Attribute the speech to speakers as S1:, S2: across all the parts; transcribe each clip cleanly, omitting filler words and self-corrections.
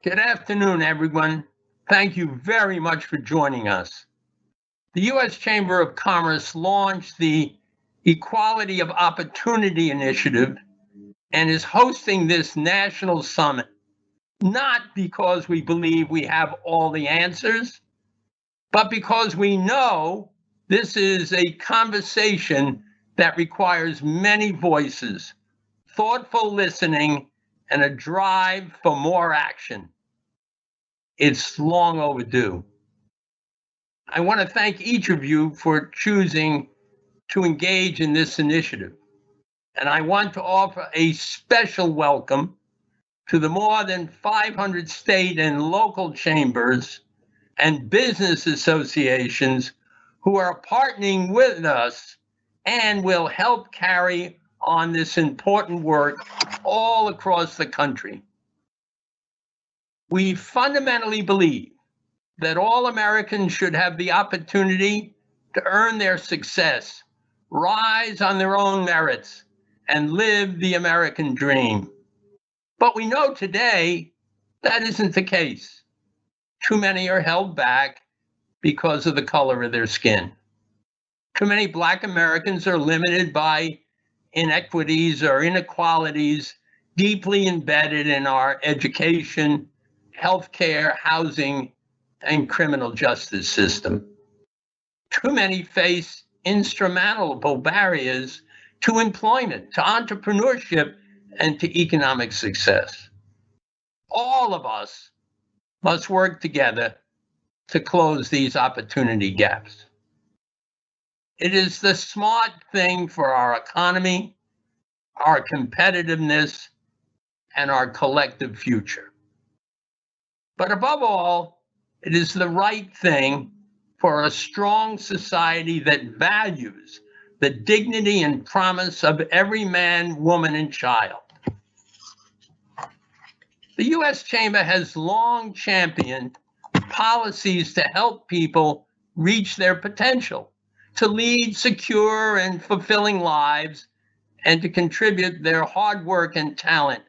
S1: Good afternoon, everyone. Thank you very much for joining us. The U.S. Chamber of Commerce launched the Equality of Opportunity Initiative and is hosting this national summit, not because we believe we have all the answers, but because we know this is a conversation that requires many voices, thoughtful listening, and a drive for more action. It's long overdue. I want to thank each of you for choosing to engage in this initiative. And I want to offer a special welcome to the more than 500 state and local chambers and business associations who are partnering with us and will help carry on this important work all across the country. We fundamentally believe that all Americans should have the opportunity to earn their success, rise on their own merits, and live the American dream. But we know today that isn't the case. Too many are held back because of the color of their skin. Too many Black Americans are limited by inequities or inequalities deeply embedded in our education, healthcare, housing, and criminal justice system. Too many face insurmountable barriers to employment, to entrepreneurship, and to economic success. All of us must work together to close these opportunity gaps. It is the smart thing for our economy, our competitiveness, and our collective future. But above all, it is the right thing for a strong society that values the dignity and promise of every man, woman, and child. The U.S. Chamber has long championed policies to help people reach their potential, to lead secure and fulfilling lives, and to contribute their hard work and talent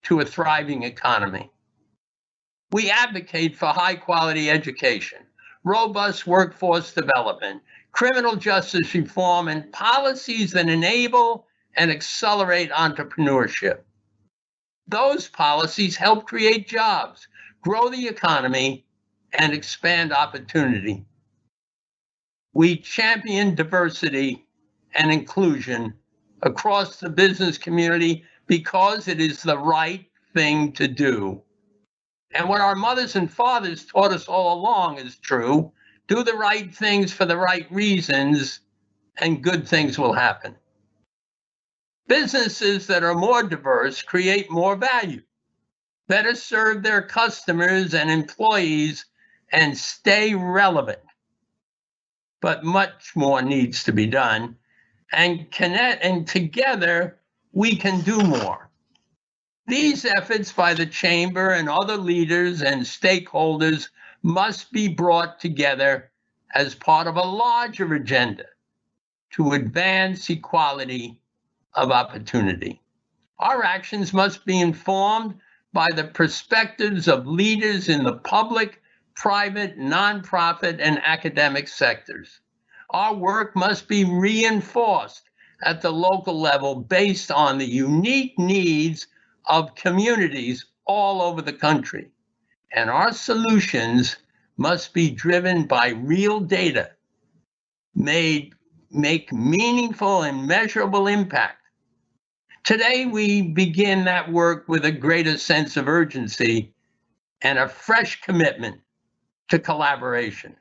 S1: to a thriving economy. We advocate for high quality education, robust workforce development, criminal justice reform, and policies that enable and accelerate entrepreneurship. Those policies help create jobs, grow the economy, and expand opportunity. We champion diversity and inclusion across the business community because it is the right thing to do. And what our mothers and fathers taught us all along is true. Do the right things for the right reasons, and good things will happen. Businesses that are more diverse create more value, better serve their customers and employees, and stay relevant. But much more needs to be done, and together we can do more. These efforts by the Chamber and other leaders and stakeholders must be brought together as part of a larger agenda to advance equality of opportunity. Our actions must be informed by the perspectives of leaders in the public, private, nonprofit, and academic sectors. Our work must be reinforced at the local level based on the unique needs of communities all over the country. And our solutions must be driven by real data, make meaningful and measurable impact. Today, we begin that work with a greater sense of urgency and a fresh commitment to collaboration.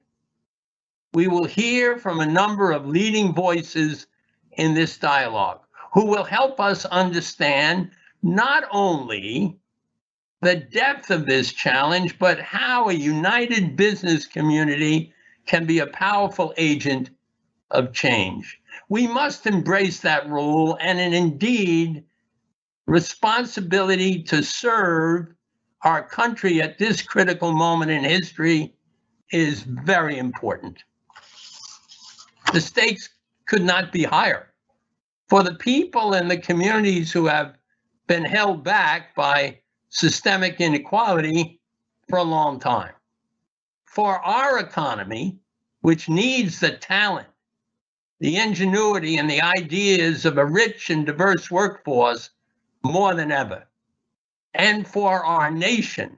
S1: We will hear from a number of leading voices in this dialogue who will help us understand not only the depth of this challenge, but how a united business community can be a powerful agent of change. We must embrace that role and indeed responsibility to serve our country at this critical moment in history is very important. The stakes could not be higher. For the people and the communities who have been held back by systemic inequality for a long time. For our economy, which needs the talent, the ingenuity, and the ideas of a rich and diverse workforce more than ever. And for our nation,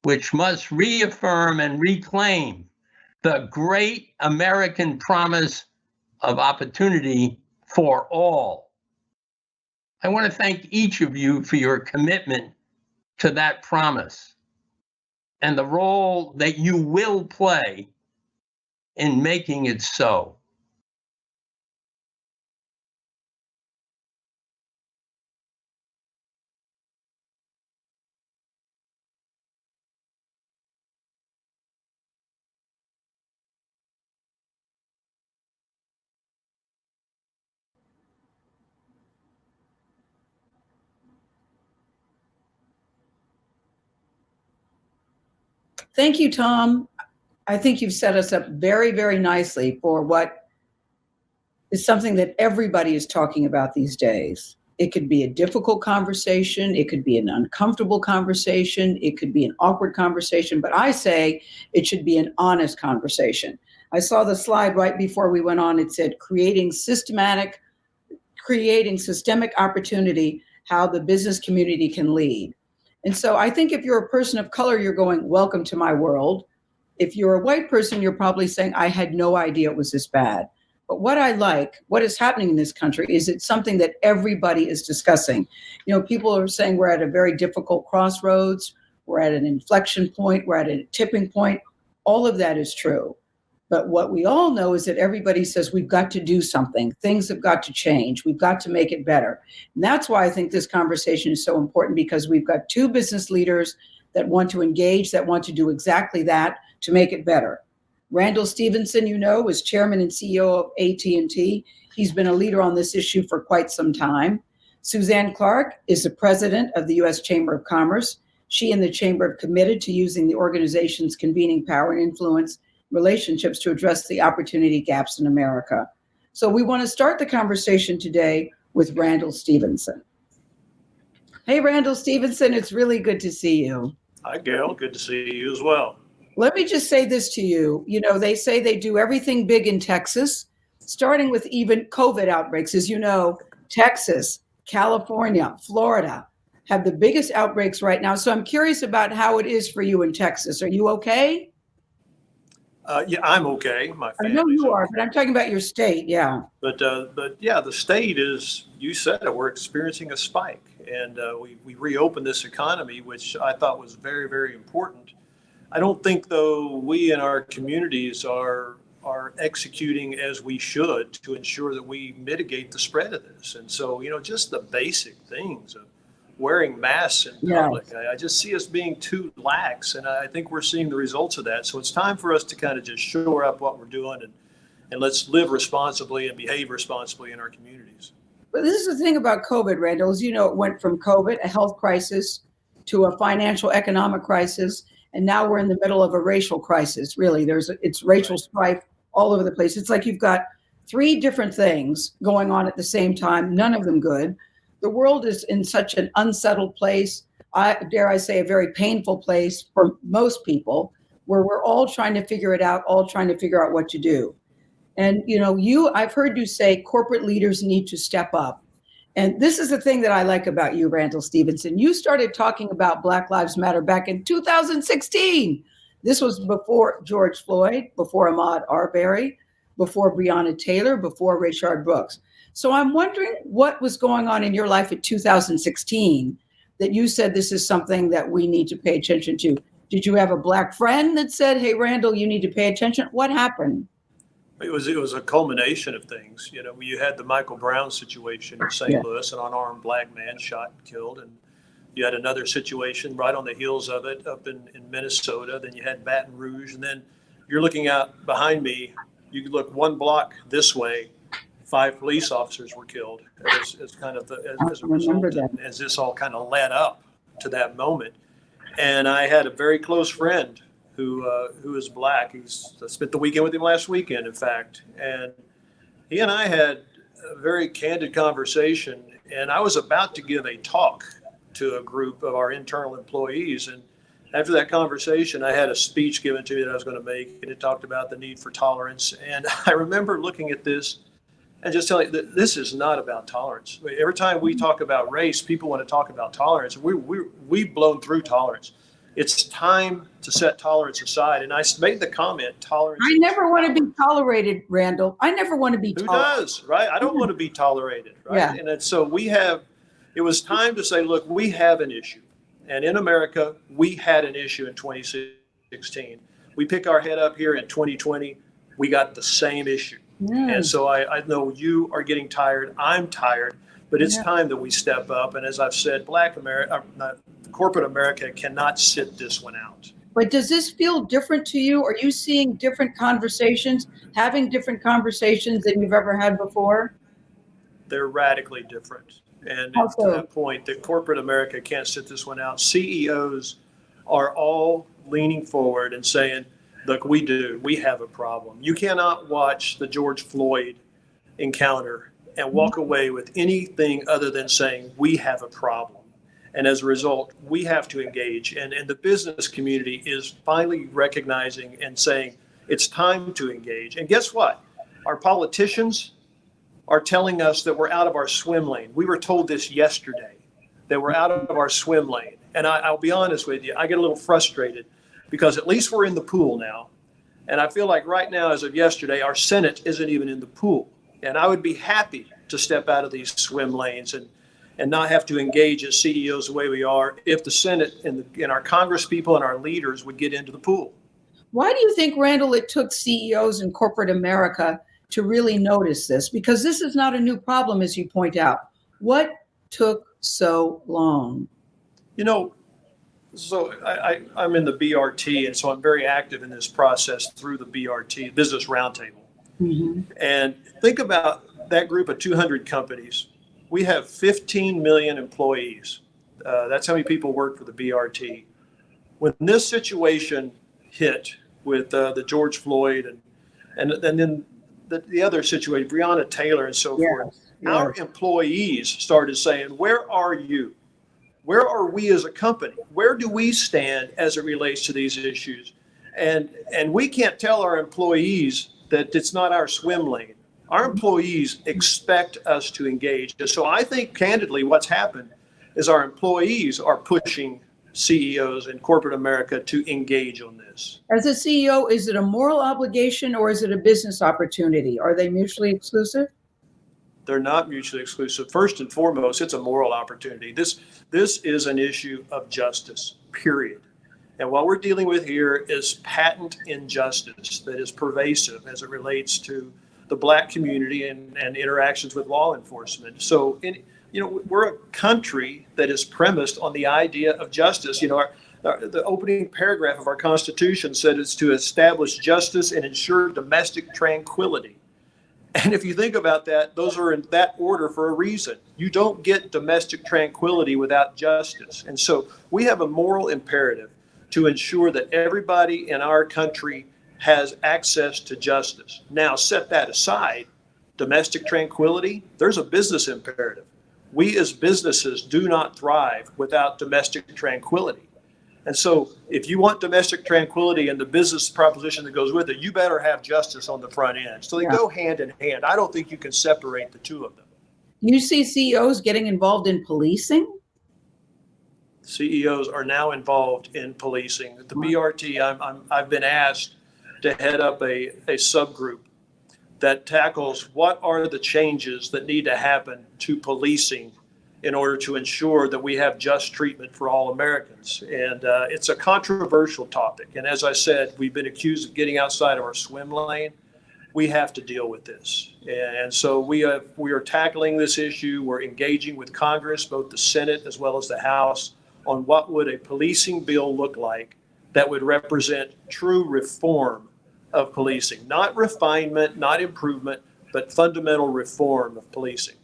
S1: which must reaffirm and reclaim the great American promise of opportunity for all. I want to thank each of you for your commitment to that promise and the role that you will play in making it so.
S2: Thank you, Tom. I think you've set us up very, very nicely for what is something that everybody is talking about these days. It could be a difficult conversation. It could be an uncomfortable conversation. It could be an awkward conversation. But I say it should be an honest conversation. I saw the slide right before we went on. It said creating systemic opportunity, how the business community can lead. And so I think if you're a person of color, you're going, welcome to my world. If you're a white person, you're probably saying, I had no idea it was this bad. But what I like, what is happening in this country is it's something that everybody is discussing. You know, people are saying we're at a very difficult crossroads. We're at an inflection point. We're at a tipping point. All of that is true. But what we all know is that everybody says we've got to do something. Things have got to change. We've got to make it better. And that's why I think this conversation is so important, because we've got two business leaders that want to engage, that want to do exactly that to make it better. Randall Stephenson, you know, is chairman and CEO of AT&T. He's been a leader on this issue for quite some time. Suzanne Clark is the president of the U.S. Chamber of Commerce. She and the Chamber have committed to using the organization's convening power and influence relationships to address the opportunity gaps in America. So we want to start the conversation today with Randall Stephenson. Hey, Randall Stephenson, it's really good to see you.
S3: Hi, Gail. Good to see you as well.
S2: Let me just say this to you. You know, they say they do everything big in Texas, starting with even COVID outbreaks. As you know, Texas, California, Florida have the biggest outbreaks right now. So I'm curious about how it is for you in Texas. Are you okay?
S3: Yeah, I'm okay. My
S2: I know
S3: family's
S2: you are,
S3: okay.
S2: but I'm talking about your state. Yeah.
S3: But yeah, the state is, you said it, we're experiencing a spike. And we reopened this economy, which I thought was very, very important. I don't think, though, we in our communities are executing as we should to ensure that we mitigate the spread of this. And so, you know, just the basic things of wearing masks in public, I just see us being too lax, and I think we're seeing the results of that. So it's time for us to kind of just shore up what we're doing, and let's live responsibly and behave responsibly in our communities.
S2: But this is the thing about COVID, Randall, is, you know, it went from COVID, a health crisis, to a financial economic crisis, and now we're in the middle of a racial crisis. Really, it's racial strife all over the place. It's like you've got three different things going on at the same time, none of them good. The world is in such an unsettled place, dare I say a very painful place for most people, where we're all trying to figure it out, all trying to figure out what to do. And, you know, I've heard you say corporate leaders need to step up. And this is the thing that I like about you, Randall Stephenson. You started talking about Black Lives Matter back in 2016. This was before George Floyd, before Ahmaud Arbery, before Breonna Taylor, before Rayshard Brooks. So I'm wondering what was going on in your life in 2016 that you said this is something that we need to pay attention to. Did you have a Black friend that said, hey, Randall, you need to pay attention? What happened?
S3: It was a culmination of things. You know, you had the Michael Brown situation in St. Louis, an unarmed Black man shot and killed. And you had another situation right on the heels of it up in Minnesota. Then you had Baton Rouge. And then you're looking out behind me. You could look one block this way. 5 police officers were killed as kind of as a result, as this all kind of led up to that moment. And I had a very close friend who is Black. I spent the weekend with him last weekend, in fact, and he and I had a very candid conversation. And I was about to give a talk to a group of our internal employees. And after that conversation, I had a speech given to me that I was going to make, and it talked about the need for tolerance. And I remember looking at this and just telling you that this is not about tolerance. Every time we talk about race, people want to talk about tolerance. We've blown through tolerance. It's time to set tolerance aside. And I made the comment, tolerance.
S2: I never want to be tolerated, Randall. I never want to be tolerated.
S3: Who does, right? I don't want to be tolerated, right?
S2: Yeah.
S3: And so it was time to say, look, we have an issue. And in America, we had an issue in 2016. We pick our head up here in 2020, we got the same issue. And so I know you are getting tired. I'm tired, but it's time that we step up. And as I've said, corporate America cannot sit this one out.
S2: But does this feel different to you? Are you seeing different conversations, having different conversations than you've ever had before?
S3: They're radically different. And to that point, that corporate America can't sit this one out. CEOs are all leaning forward and saying, look, we have a problem. You cannot watch the George Floyd encounter and walk away with anything other than saying we have a problem. And as a result, we have to engage. And the business community is finally recognizing and saying it's time to engage. And guess what? Our politicians are telling us that we're out of our swim lane. We were told this yesterday, that we're out of our swim lane. And I'll be honest with you, I get a little frustrated because at least we're in the pool now. And I feel like right now, as of yesterday, our Senate isn't even in the pool. And I would be happy to step out of these swim lanes and not have to engage as CEOs the way we are if the Senate and our Congress people and our leaders would get into the pool.
S2: Why do you think, Randall, it took CEOs in corporate America to really notice this? Because this is not a new problem, as you point out. What took so long?
S3: So I'm in the BRT, and so I'm very active in this process through the BRT, Business Roundtable. Mm-hmm. And think about that group of 200 companies. We have 15 million employees. That's how many people work for the BRT. When this situation hit with the George Floyd and then the other situation, Breonna Taylor and so forth, our employees started saying, where are you? Where are we as a company? Where do we stand as it relates to these issues? And we can't tell our employees that it's not our swim lane. Our employees expect us to engage. So I think, candidly, what's happened is our employees are pushing CEOs in corporate America to engage on this.
S2: As a CEO, is it a moral obligation or is it a business opportunity? Are they mutually exclusive?
S3: They're not mutually exclusive. First and foremost, it's a moral opportunity. This is an issue of justice, period. And what we're dealing with here is patent injustice that is pervasive as it relates to the Black community and interactions with law enforcement. So, we're a country that is premised on the idea of justice. The opening paragraph of our Constitution said it's to establish justice and ensure domestic tranquility. And if you think about that, those are in that order for a reason. You don't get domestic tranquility without justice. And so we have a moral imperative to ensure that everybody in our country has access to justice. Now, set that aside, domestic tranquility, there's a business imperative. We as businesses do not thrive without domestic tranquility. And so if you want domestic tranquility and the business proposition that goes with it, you better have justice on the front end. So they go hand in hand. I don't think you can separate the two of them.
S2: You see CEOs getting involved in policing?
S3: CEOs are now involved in policing. At the BRT, I've been asked to head up a subgroup that tackles what are the changes that need to happen to policing in order to ensure that we have just treatment for all Americans. And it's a controversial topic. And as I said, we've been accused of getting outside of our swim lane. We have to deal with this. And so we are tackling this issue. We're engaging with Congress, both the Senate as well as the House, on what would a policing bill look like that would represent true reform of policing. Not refinement, not improvement, but fundamental reform of policing.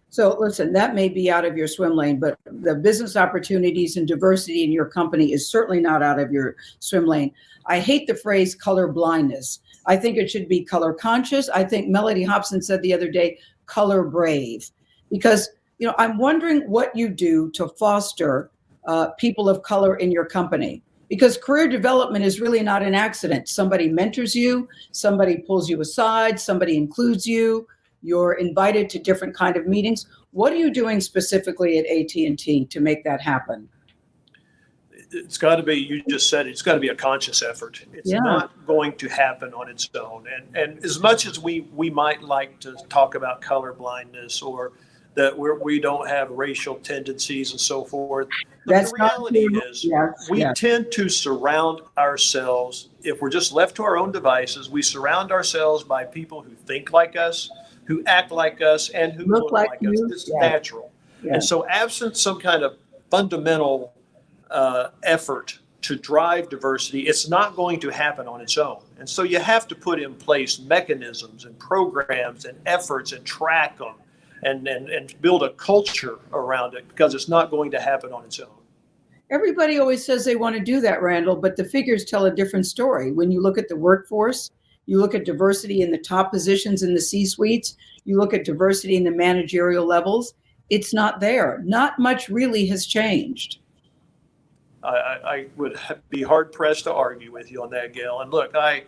S2: So listen, that may be out of your swim lane, but the business opportunities and diversity in your company is certainly not out of your swim lane. I hate the phrase color blindness. I think it should be color conscious. I think Melody Hobson said the other day, color brave, because I'm wondering what you do to foster people of color in your company, because career development is really not an accident. Somebody mentors you, somebody pulls you aside, somebody includes you, you're invited to different kind of meetings. What are you doing specifically at AT&T to make that happen?
S3: It's got to be, you just said, it's got to be a conscious effort. It's not going to happen on its own. And as much as we might like to talk about color blindness or that we don't have racial tendencies and so forth, but the reality is we tend to surround ourselves, if we're just left to our own devices, we surround ourselves by people who think like us, who act like us, and who look like us. It's natural. And so absent some kind of fundamental effort to drive diversity, it's not going to happen on its own. And so you have to put in place mechanisms and programs and efforts and track them and build a culture around it, because it's not going to happen on its own.
S2: Everybody always says they want to do that, Randall, but the figures tell a different story. When you look at the workforce, you look at diversity in the top positions in the C-suites, you look at diversity in the managerial levels, it's not there. Not much really has changed.
S3: I would be hard pressed to argue with you on that, Gail. And look, I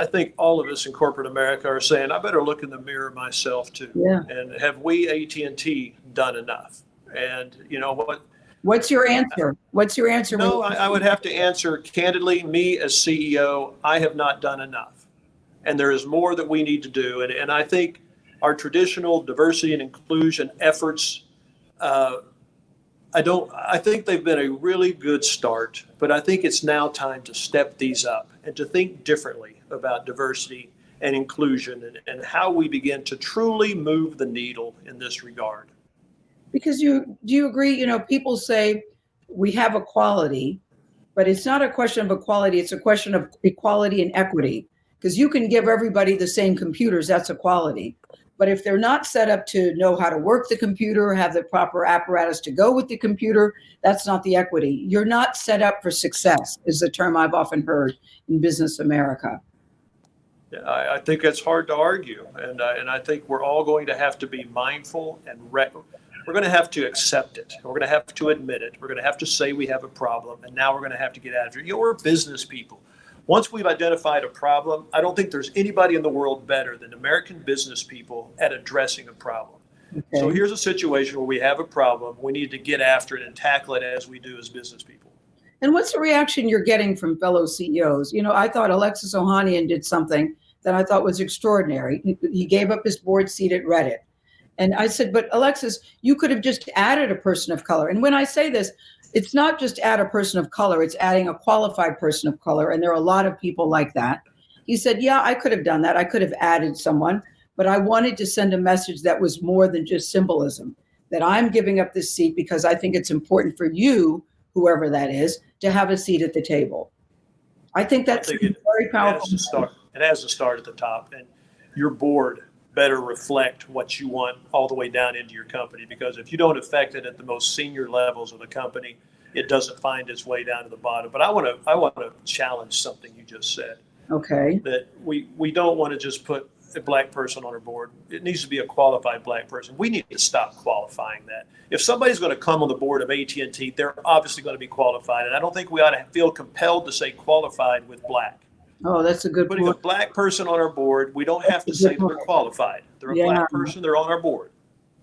S3: think all of us in corporate America are saying, I better look in the mirror myself too. And have we, AT&T, done enough? And you know what?
S2: What's your answer? What's your answer?
S3: No, I would have to answer candidly, me as CEO, I have not done enough. And there is more that we need to do. And I think our traditional diversity and inclusion efforts, I think they've been a really good start, but I think it's now time to step these up and to think differently about diversity and inclusion and how we begin to truly move the needle in this regard.
S2: Because do you agree, people say we have equality, but it's not a question of equality, it's a question of equality and equity. Because you can give everybody the same computers, that's equality. But if they're not set up to know how to work the computer, have the proper apparatus to go with the computer, that's not the equity. You're not set up for success, is the term I've often heard in business America.
S3: Yeah, I think it's hard to argue. And I think we're all going to have to be mindful and we're going to have to accept it. We're going to have to admit it. We're going to have to say we have a problem. And now we're going to have to get after it. We're business people. Once we've identified a problem, I don't think there's anybody in the world better than American business people at addressing a problem. Okay. So here's a situation where we have a problem. We need to get after it and tackle it as we do as business people.
S2: And what's the reaction you're getting from fellow CEOs? I thought Alexis Ohanian did something that I thought was extraordinary. He gave up his board seat at Reddit. And I said, but Alexis, you could have just added a person of color. And when I say this, it's not just add a person of color, it's adding a qualified person of color. And there are a lot of people like that. He said, yeah, I could have done that. I could have added someone, but I wanted to send a message that was more than just symbolism, that I'm giving up this seat because I think it's important for you, whoever that is, to have a seat at the table. I think that's very powerful.
S3: It has to start at the top, and your board better reflect what you want all the way down into your company, because if you don't affect it at the most senior levels of the company, it doesn't find its way down to the bottom. But I want to challenge something you just said.
S2: Okay.
S3: That we don't want to just put a black person on our board. It needs to be a qualified black person. We need to stop qualifying that. If somebody's going to come on the board of AT&T, they're obviously going to be qualified, and I don't think we ought to feel compelled to say qualified with black.
S2: Oh, that's a good point.
S3: Putting a black person on our board, we don't have to say they're qualified. They're a black person, they're on our board.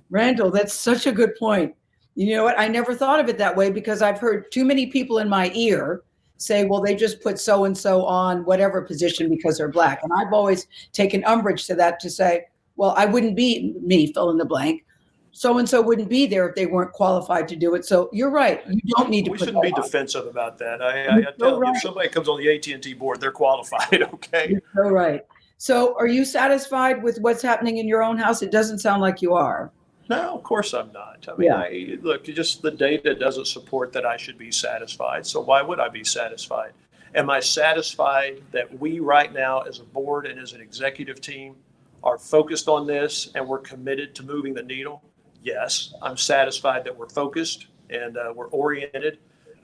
S2: Randall, that's such a good point. You know what? I never thought of it that way, because I've heard too many people in my ear say, well, they just put so-and-so on whatever position because they're black. And I've always taken umbrage to that, to say, well, I wouldn't be me, fill in the blank. So-and-so wouldn't be there if they weren't qualified to do it. So you're right. You don't need to.
S3: We shouldn't be defensive about that. I tell you, if somebody comes on the AT&T board, they're qualified. Okay.
S2: You're so right. So are you satisfied with what's happening in your own house? It doesn't sound like you are.
S3: No, of course I'm not. I mean, look, just the data doesn't support that I should be satisfied. So why would I be satisfied? Am I satisfied that we right now as a board and as an executive team are focused on this and we're committed to moving the needle? Yes, I'm satisfied that we're focused and we're oriented,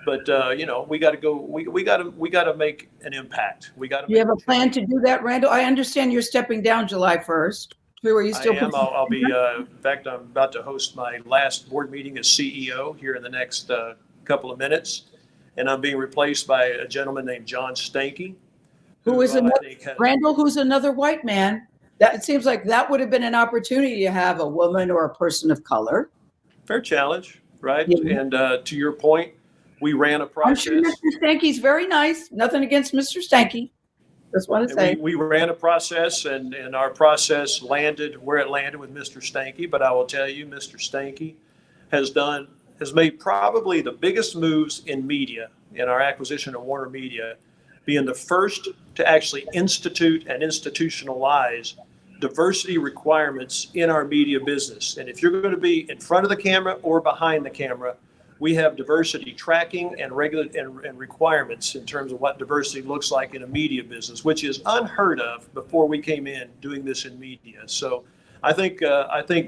S3: but we got to go. We got to make an impact. We got to.
S2: You have a plan to do that, Randall? I understand you're stepping down July 1st. True, are you
S3: I
S2: still?
S3: am. I'll be, in fact, I'm about to host my last board meeting as CEO here in the next couple of minutes. And I'm being replaced by a gentleman named John Stanky.
S2: Who is
S3: I
S2: another,
S3: think has,
S2: Randall, who's another white man. That, it seems like that would have been an opportunity to have a woman or a person of color.
S3: fair challenge, right?
S2: Yeah.
S3: And to your point, we ran a
S2: I'm sure
S3: process.
S2: Mr. Stanky's very nice. Nothing against Mr. Stanky. Just want to say.
S3: And we ran a process, and our process landed where it landed with Mr. Stanky. But I will tell you, Mr. Stanky has made probably the biggest moves in media, in our acquisition of Warner Media, being the first to actually institute and institutionalize diversity requirements in our media business. And if you're going to be in front of the camera or behind the camera, we have diversity tracking and requirements in terms of what diversity looks like in a media business, which is unheard of before we came in doing this in media. So I think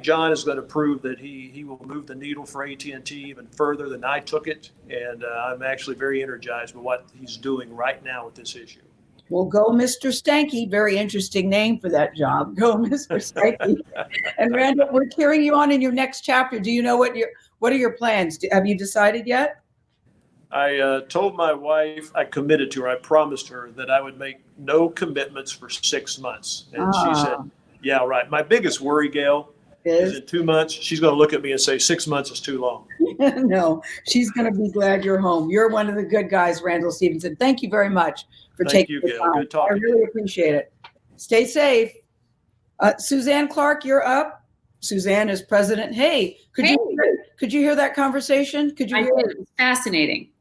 S3: John is going to prove that he will move the needle for AT&T even further than I took it, and I'm actually very energized with what he's doing right now with this issue.
S2: Well, go Mr. Stanky. Very interesting name for that job. Go Mr. Stanky. And Randall, we're cheering you on in your next chapter. Do you know what are your plans? Have you decided yet?
S3: I told my wife, I committed to her, I promised her that I would make no commitments for 6 months. And she said, yeah, right. My biggest worry, Gail, is in 2 months, she's going to look at me and say 6 months is too long.
S2: No, she's going to be glad you're home. You're one of the good guys, Randall Stevenson. Thank you very much for taking the time.
S3: Good talking.
S2: I really appreciate it. Stay safe. Suzanne Clark, you're up. Suzanne is president. Hey, could you hear that conversation? Could you hear it?
S4: It was fascinating.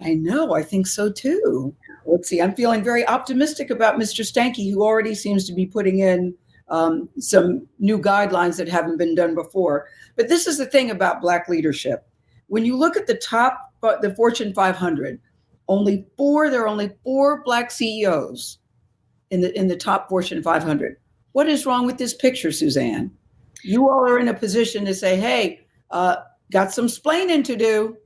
S2: I know. I think so too. Let's see. I'm feeling very optimistic about Mr. Stanky, who already seems to be putting in some new guidelines that haven't been done before. But this is the thing about Black leadership. When you look at the Fortune 500, there are only four Black CEOs in the top Fortune 500. What is wrong with this picture, Suzanne? You all are in a position to say, hey, got some splaining to do.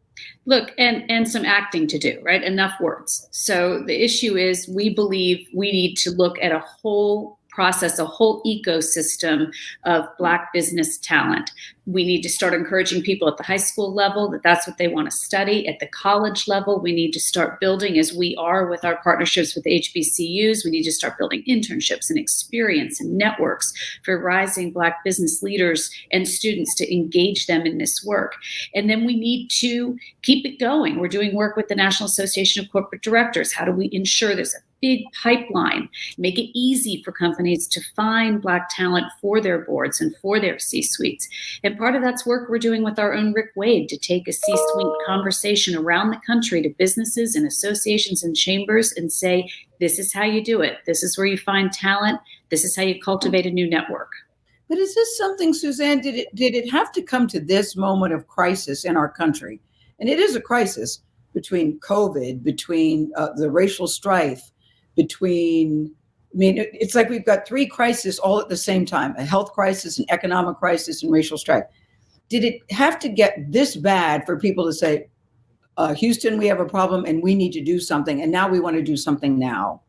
S4: Look, and some acting to do, right? Enough words. So the issue is we believe we need to look at a whole process, a whole ecosystem of Black business talent. We need to start encouraging people at the high school level that that's what they want to study. At the college level, we need to start building, as we are with our partnerships with HBCUs, we need to start building internships and experience and networks for rising Black business leaders and students to engage them in this work. And then we need to keep it going. We're doing work with the National Association of Corporate Directors. How do we ensure there's a big pipeline, make it easy for companies to find Black talent for their boards and for their C-suites? And part of that's work we're doing with our own Rick Wade to take a C-suite conversation around the country to businesses and associations and chambers and say, this is how you do it. This is where you find talent. This is how you cultivate a new network.
S2: But is this something, Suzanne, did it have to come to this moment of crisis in our country? And it is a crisis between COVID, between the racial strife, it's like we've got three crises all at the same time: a health crisis, an economic crisis, and racial strife. Did it have to get this bad for people to say, Houston, we have a problem and we need to do something, and now we want to do something now?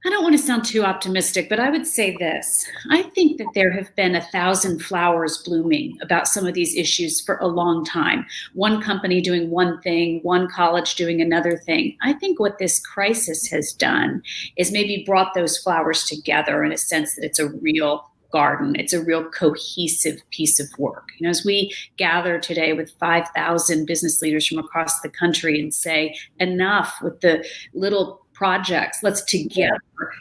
S4: I don't want to sound too optimistic, but I would say this. I think that there have been 1,000 flowers blooming about some of these issues for a long time. One company doing one thing, one college doing another thing. I think what this crisis has done is maybe brought those flowers together in a sense that it's a real garden. It's a real cohesive piece of work. You know, as we gather today with 5,000 business leaders from across the country and say, enough with the little projects, let's together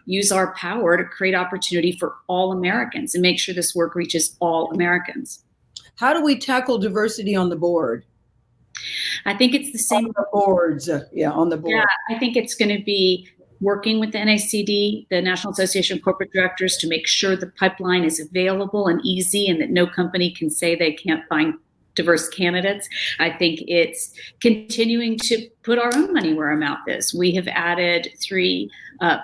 S4: use our power to create opportunity for all Americans and make sure this work reaches all Americans.
S2: How do we tackle diversity on the board?
S4: I think it's the same.
S2: On the boards, on the board.
S4: Yeah, I think it's going to be working with the NACD, the National Association of Corporate Directors, to make sure the pipeline is available and easy and that no company can say they can't find diverse candidates. I think it's continuing to put our own money where our mouth is. We have added 3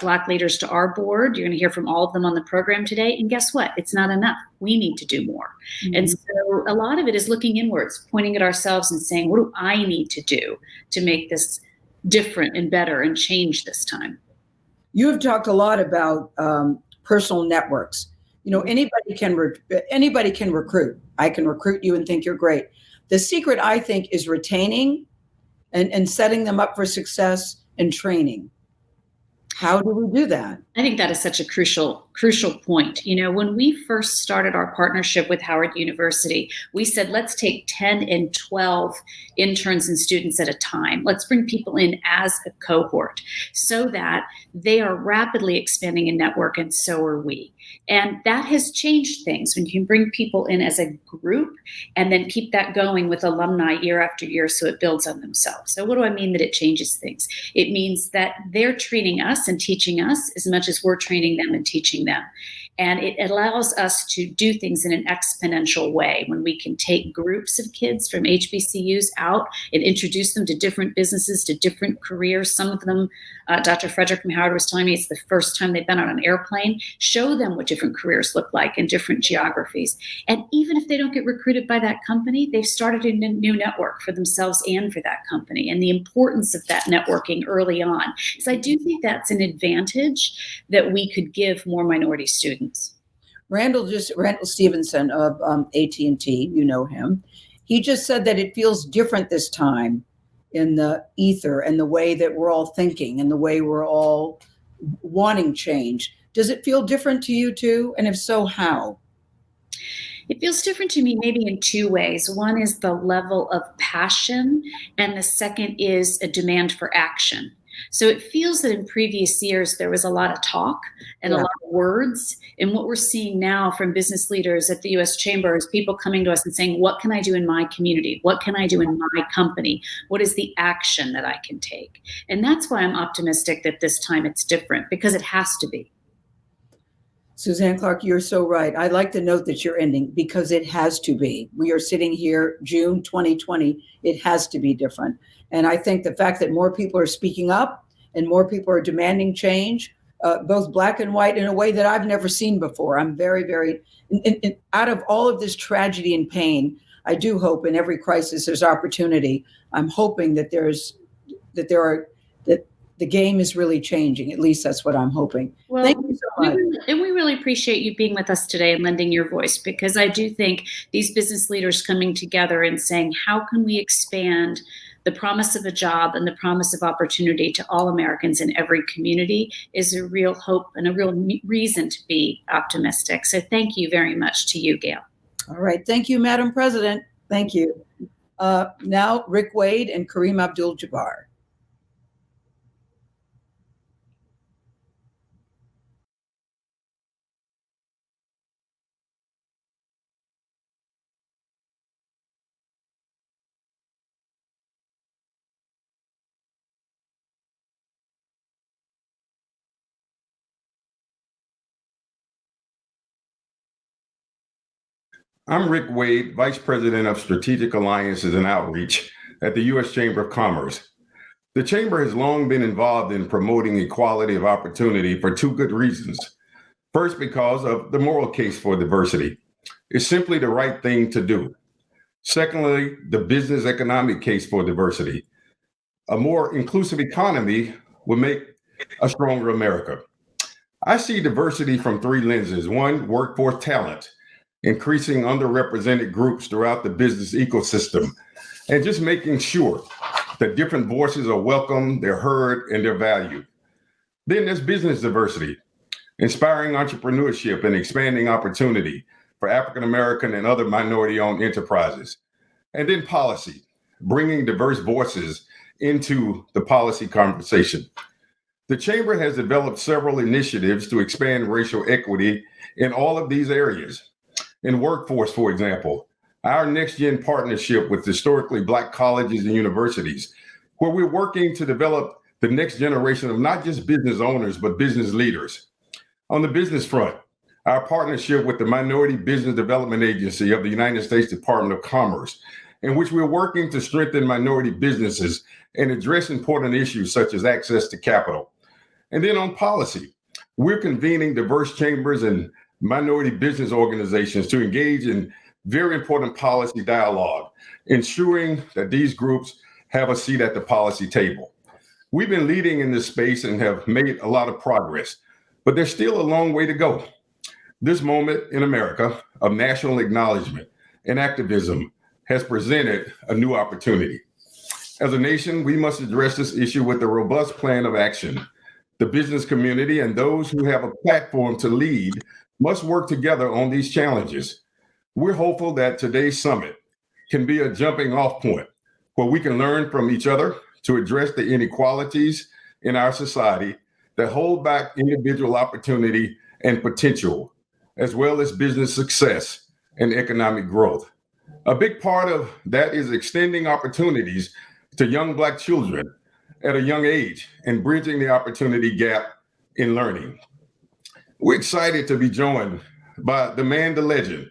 S4: Black leaders to our board. You're going to hear from all of them on the program today. And guess what? It's not enough. We need to do more. Mm-hmm. And so a lot of it is looking inwards, pointing at ourselves and saying, what do I need to do to make this different and better and change this time?
S2: You have talked a lot about personal networks. Anybody can recruit. I can recruit you and think you're great. The secret, I think, is retaining and setting them up for success and training. How do we do that?
S4: I think that is such a crucial point. When we first started our partnership with Howard University, we said, let's take 10 and 12 interns and students at a time. Let's bring people in as a cohort so that they are rapidly expanding a network, and so are we. And that has changed things when you can bring people in as a group and then keep that going with alumni year after year so it builds on themselves. So what do I mean that it changes things? It means that they're training us and teaching us as much as we're training them and teaching them. And it allows us to do things in an exponential way when we can take groups of kids from HBCUs out and introduce them to different businesses, to different careers. Some of them, Dr. Frederick from Howard was telling me it's the first time they've been on an airplane. Show them what different careers look like in different geographies. And even if they don't get recruited by that company, they've started a new network for themselves and for that company. And the importance of that networking early on. So I do think that's an advantage that we could give more minority students.
S2: Randall Stevenson of AT&T, you know him. He just said that it feels different this time in the ether and the way that we're all thinking and the way we're all wanting change. Does it feel different to you too? And if so, how?
S4: It feels different to me maybe in two ways. One is the level of passion, and the second is a demand for action. So it feels that in previous years, there was a lot of talk and a lot of words. And what we're seeing now from business leaders at the U.S. Chamber is people coming to us and saying, what can I do in my community? What can I do in my company? What is the action that I can take? And that's why I'm optimistic that this time it's different, because it has to be.
S2: Suzanne Clark, you're so right. I like the note that you're ending, because it has to be. We are sitting here, June 2020. It has to be different. And I think the fact that more people are speaking up and more people are demanding change, both black and white, in a way that I've never seen before. I'm very, very, out of all of this tragedy and pain, I do hope in every crisis there's opportunity. I'm hoping that the game is really changing. At least that's what I'm hoping.
S4: Well,
S2: thank you so much.
S4: We really appreciate you being with us today and lending your voice, because I do think these business leaders coming together and saying, how can we expand the promise of a job and the promise of opportunity to all Americans in every community is a real hope and a real reason to be optimistic. So thank you very much to you, Gail.
S2: All right. Thank you, Madam President. Thank you. Now, Rick Wade and Kareem Abdul-Jabbar.
S5: I'm Rick Wade, Vice President of Strategic Alliances and Outreach at the U.S. Chamber of Commerce. The Chamber has long been involved in promoting equality of opportunity for two good reasons. First, because of the moral case for diversity. It's simply the right thing to do. Secondly, the business economic case for diversity. A more inclusive economy will make a stronger America. I see diversity from three lenses. One, workforce talent, increasing underrepresented groups throughout the business ecosystem, and just making sure that different voices are welcome, they're heard, and they're valued. Then there's business diversity, inspiring entrepreneurship and expanding opportunity for African-American and other minority-owned enterprises. And then policy, bringing diverse voices into the policy conversation. The Chamber has developed several initiatives to expand racial equity in all of these areas. In workforce, for example, our Next Gen partnership with historically Black colleges and universities, where we're working to develop the next generation of not just business owners, but business leaders. On the business front, our partnership with the Minority Business Development Agency of the United States Department of Commerce, in which we're working to strengthen minority businesses and address important issues such as access to capital. And then on policy, we're convening diverse chambers and minority business organizations to engage in very important policy dialogue, ensuring that these groups have a seat at the policy table. We've been leading in this space and have made a lot of progress, but there's still a long way to go. This moment in America of national acknowledgement and activism has presented a new opportunity. As a nation, we must address this issue with a robust plan of action. The business community and those who have a platform to lead must work together on these challenges. We're hopeful that today's summit can be a jumping off point where we can learn from each other to address the inequalities in our society that hold back individual opportunity and potential, as well as business success and economic growth. A big part of that is extending opportunities to young Black children at a young age and bridging the opportunity gap in learning. We're excited to be joined by the man, the legend,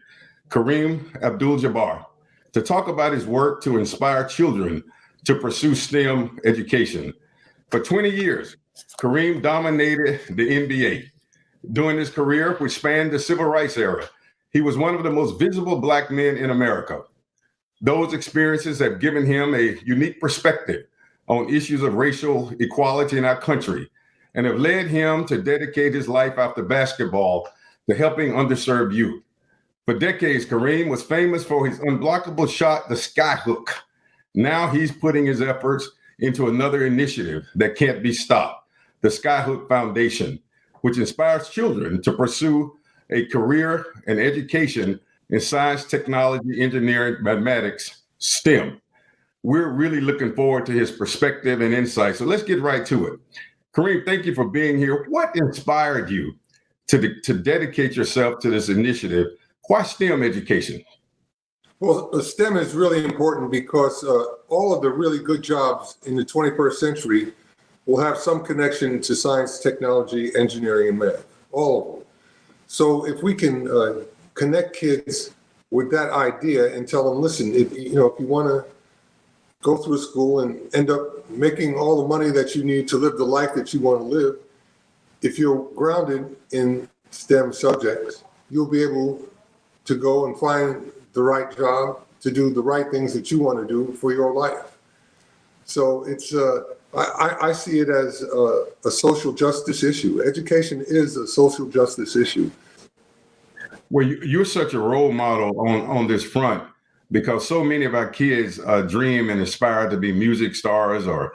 S5: Kareem Abdul-Jabbar, to talk about his work to inspire children to pursue STEM education. For 20 years, Kareem dominated the NBA. During his career, which spanned the civil rights era, he was one of the most visible Black men in America. Those experiences have given him a unique perspective on issues of racial equality in our country and have led him to dedicate his life after basketball to helping underserved youth. For decades, Kareem was famous for his unblockable shot, the skyhook. Now he's putting his efforts into another initiative that can't be stopped, the Skyhook Foundation, which inspires children to pursue a career and education in science, technology, engineering, mathematics, STEM. We're really looking forward to his perspective and insight. So let's get right to it. Kareem, thank you for being here. What inspired you to dedicate yourself to this initiative? Why STEM education?
S6: Well, STEM is really important because all of the really good jobs in the 21st century will have some connection to science, technology, engineering, and math, all of them. So if we can connect kids with that idea and tell them, listen, if you want to go through school and end up making all the money that you need to live the life that you want to live, if you're grounded in STEM subjects, you'll be able to go and find the right job to do the right things that you want to do for your life. So it's I see it as a social justice issue. Education is a social justice issue.
S5: Well, you're such a role model on this front because so many of our kids dream and aspire to be music stars or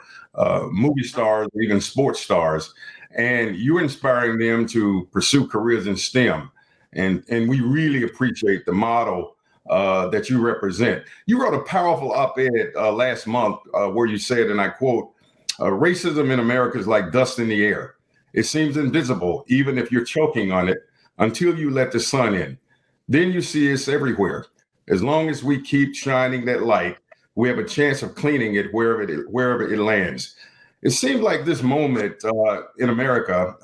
S5: movie stars, or even sports stars. And you're inspiring them to pursue careers in STEM. And we really appreciate the model that you represent. You wrote a powerful op-ed last month where you said, and I quote, racism in America is like dust in the air. It seems invisible, even if you're choking on it, until you let the sun in. Then you see it's everywhere. As long as we keep shining that light, we have a chance of cleaning it wherever it lands. It seems like this moment in America,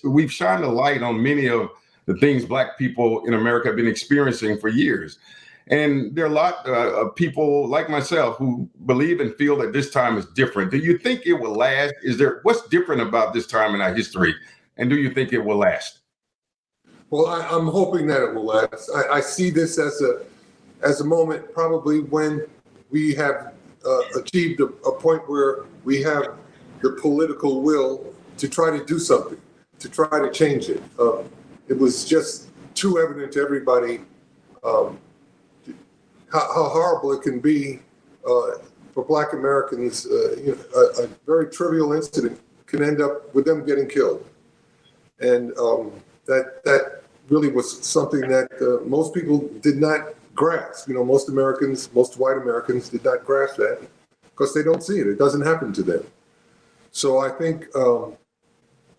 S5: we've shined a light on many of the things Black people in America have been experiencing for years. And there are a lot of people like myself who believe and feel that this time is different. Do you think it will last? What's different about this time in our history? And do you think it will last?
S6: Well, I'm hoping that it will last. I see this as a moment probably when we have achieved a point where we have the political will to try to do something, to try to change it. It was just too evident to everybody how horrible it can be for Black Americans. A very trivial incident can end up with them getting killed. And that really was something that most people did not grasp. Most white Americans did not grasp that because they don't see it. It doesn't happen to them. So I think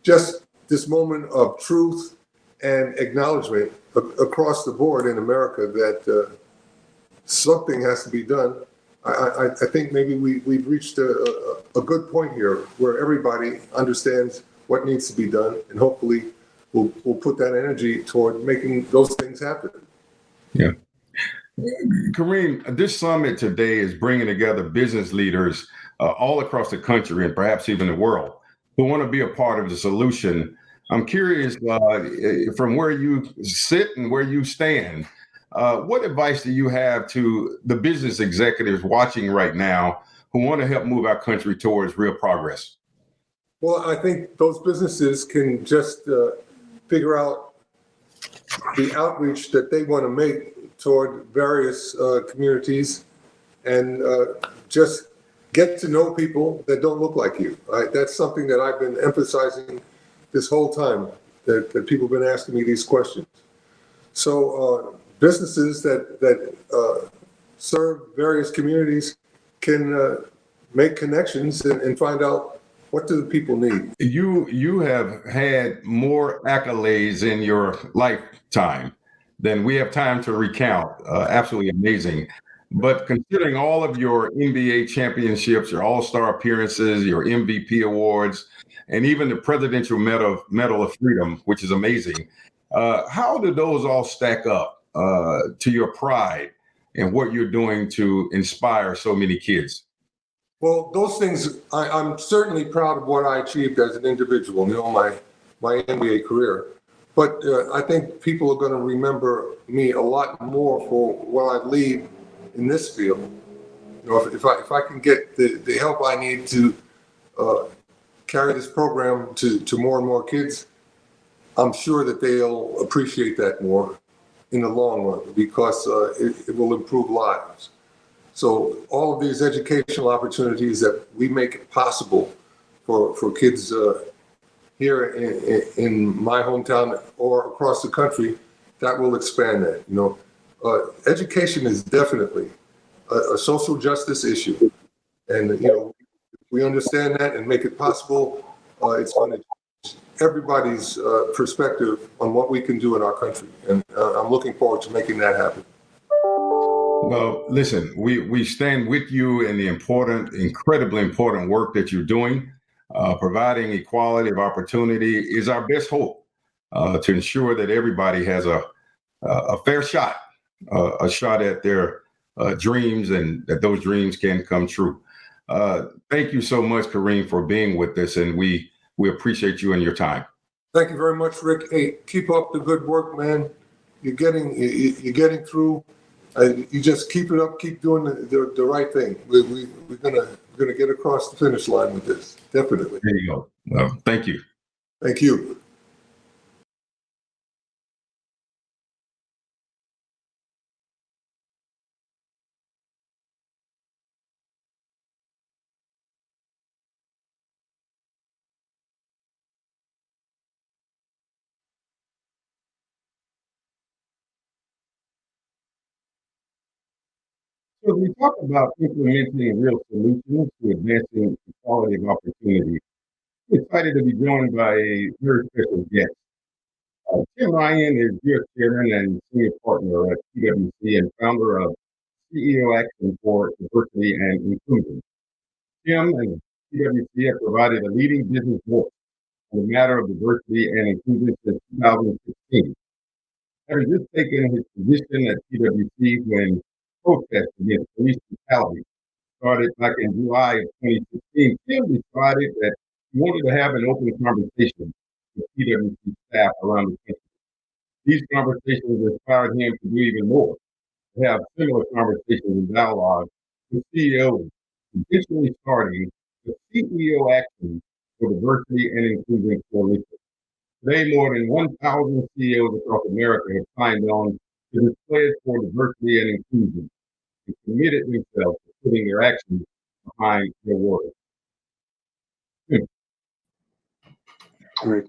S6: just this moment of truth and acknowledgement across the board in America that something has to be done. I think maybe we've reached a good point here where everybody understands what needs to be done, and hopefully we'll put that energy toward making those things happen.
S5: Yeah. Kareem, this summit today is bringing together business leaders all across the country and perhaps even the world who want to be a part of the solution. I'm curious, from where you sit and where you stand, what advice do you have to the business executives watching right now who want to help move our country towards real progress?
S6: Well, I think those businesses can just figure out the outreach that they want to make toward various communities and just get to know people that don't look like you. Right? That's something that I've been emphasizing this whole time, that people have been asking me these questions. So businesses that serve various communities can make connections and find out what do the people need.
S5: You have had more accolades in your lifetime than we have time to recount. Absolutely amazing. But considering all of your NBA championships, your All-Star appearances, your MVP awards, and even the Presidential Medal of Freedom, which is amazing, how do those all stack up to your pride and what you're doing to inspire so many kids?
S6: Well, those things, I'm certainly proud of what I achieved as an individual, my NBA career. But I think people are going to remember me a lot more for what I lead in this field. If I can get the help I need to carry this program to more and more kids, I'm sure that they'll appreciate that more in the long run, because it will improve lives. So all of these educational opportunities that we make it possible for kids here in my hometown or across the country, that will expand that. Education is definitely a social justice issue, and if we understand that and make it possible, it's going to change everybody's perspective on what we can do in our country, and I'm looking forward to making that happen.
S5: Well, listen, we stand with you in the incredibly important work that you're doing. Providing equality of opportunity is our best hope to ensure that everybody has a fair shot, a shot at their dreams, and that those dreams can come true. Thank you so much, Kareem, for being with us, and we appreciate you and your time.
S6: Thank you very much, Rick. Hey, keep up the good work, man. You're getting through. You just keep it up. Keep doing the right thing. We're gonna get across the finish line with this. Definitely.
S5: There you go. Well, thank you.
S6: Thank you.
S5: So we talk about implementing real solutions to advancing equality of opportunity. I'm excited to be joined by a very special guest. Tim Ryan is U.S. Chairman and Senior Partner at PwC and founder of CEO Action for Diversity and Inclusion. Tim and PwC have provided a leading business voice on the matter of diversity and inclusion since 2016. Having just taken his position at PwC when protests against police brutality started back in July of 2016, Tim decided that he wanted to have an open conversation with PwC staff around the country. These conversations inspired him to do even more, to have similar conversations and dialogue with CEOs, intentionally starting the CEO Action for Diversity and Inclusion Coalition. Today, more than 1,000 CEOs across America have signed on to this pledge for diversity and inclusion and committed themselves to putting their actions behind their words.
S7: Great.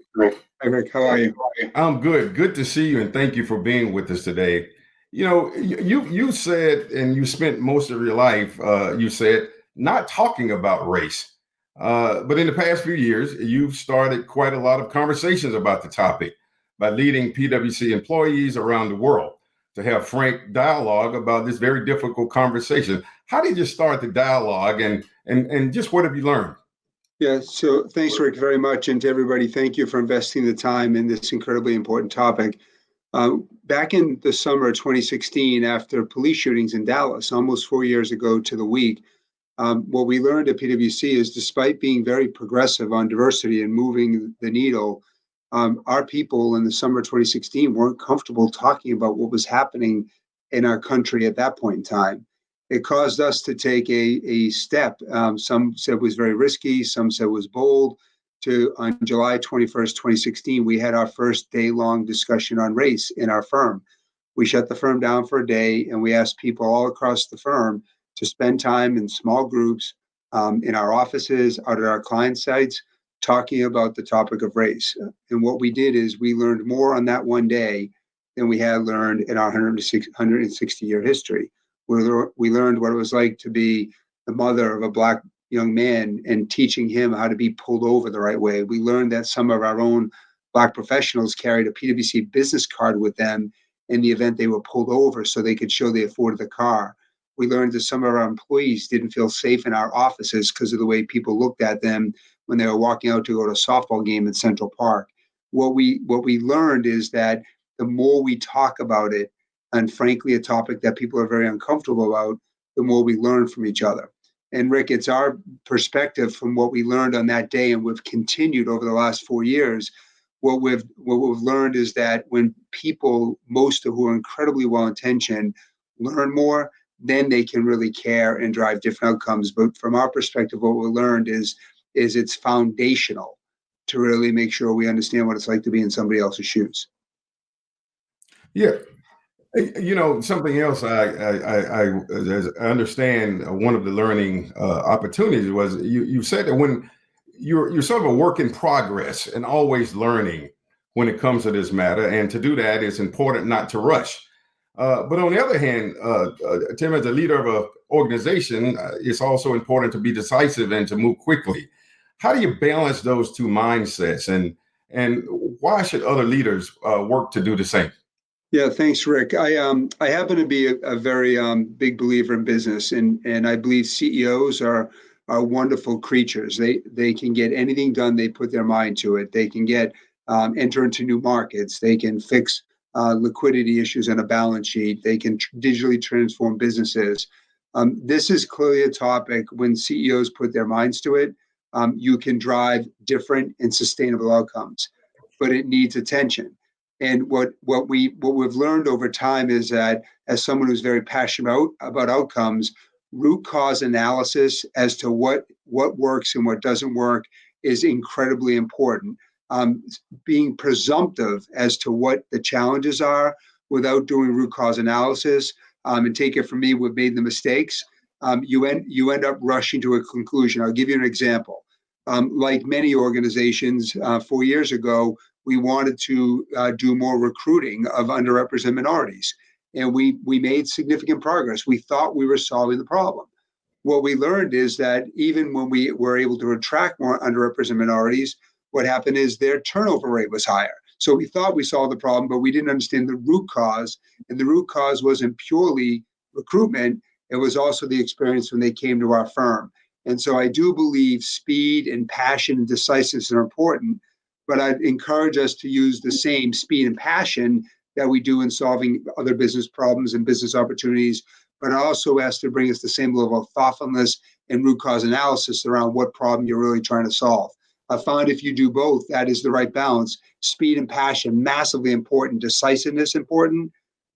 S7: Hi, Rick. How are you?
S5: I'm good. Good to see you, and thank you for being with us today. You said, and you spent most of your life, you said, not talking about race. But in the past few years, you've started quite a lot of conversations about the topic by leading PwC employees around the world to have frank dialogue about this very difficult conversation. How did you start the dialogue, and just what have you learned?
S7: Yeah, so thanks, Rick, very much. And to everybody, thank you for investing the time in this incredibly important topic. Back in the summer of 2016, after police shootings in Dallas, almost 4 years ago to the week, what we learned at PwC is, despite being very progressive on diversity and moving the needle, our people in the summer of 2016 weren't comfortable talking about what was happening in our country at that point in time. It caused us to take a step. Some said was very risky, some said was bold, on July 21st, 2016, we had our first day-long discussion on race in our firm. We shut the firm down for a day, and we asked people all across the firm to spend time in small groups, in our offices, out at our client sites, talking about the topic of race. And what we did is we learned more on that one day than we had learned in our 160-year history. We learned what it was like to be the mother of a Black young man and teaching him how to be pulled over the right way. We learned that some of our own Black professionals carried a PwC business card with them in the event they were pulled over so they could show they afforded the car. We learned that some of our employees didn't feel safe in our offices because of the way people looked at them when they were walking out to go to a softball game in Central Park. What we learned is that the more we talk about it, and frankly, a topic that people are very uncomfortable about, the more we learn from each other. And Rick, it's our perspective from what we learned on that day, and we've continued over the last 4 years. What we've learned is that when people, most of who are incredibly well-intentioned, learn more, then they can really care and drive different outcomes. But from our perspective, what we learned is it's foundational to really make sure we understand what it's like to be in somebody else's shoes.
S5: Yeah. Something else I understand, one of the learning opportunities was you said that when you're sort of a work in progress and always learning when it comes to this matter. And to do that, it's important not to rush. But on the other hand, Tim, as a leader of an organization, it's also important to be decisive and to move quickly. How do you balance those two mindsets, and why should other leaders work to do the same?
S7: Yeah, thanks, Rick. I happen to be a very big believer in business, and I believe CEOs are wonderful creatures. They can get anything done they put their mind to it. They can enter into new markets. They can fix liquidity issues on a balance sheet. They can digitally transform businesses. This is clearly a topic when CEOs put their minds to it. You can drive different and sustainable outcomes, but it needs attention. And what we've learned over time is that, as someone who's very passionate about outcomes, root cause analysis as to what works and what doesn't work is incredibly important. Being presumptive as to what the challenges are without doing root cause analysis, and take it from me, we've made the mistakes. You end up rushing to a conclusion. I'll give you an example. Like many organizations, 4 years ago, we wanted to do more recruiting of underrepresented minorities, and we made significant progress. We thought we were solving the problem. What we learned is that even when we were able to attract more underrepresented minorities, what happened is their turnover rate was higher. So we thought we solved the problem, but we didn't understand the root cause, and the root cause wasn't purely recruitment. It was also the experience when they came to our firm. And so I do believe speed and passion and decisiveness are important, but I'd encourage us to use the same speed and passion that we do in solving other business problems and business opportunities, but I also ask to bring us the same level of thoughtfulness and root cause analysis around what problem you're really trying to solve. I found if you do both, that is the right balance. Speed and passion, massively important. Decisiveness, important,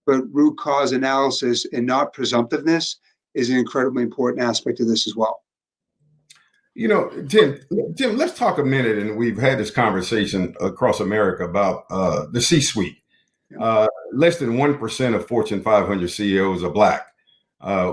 S7: but root cause analysis and not presumptiveness is an incredibly important aspect of this as well.
S5: Tim, let's talk a minute, and we've had this conversation across America about the C-suite. Less than 1% of Fortune 500 CEOs are Black.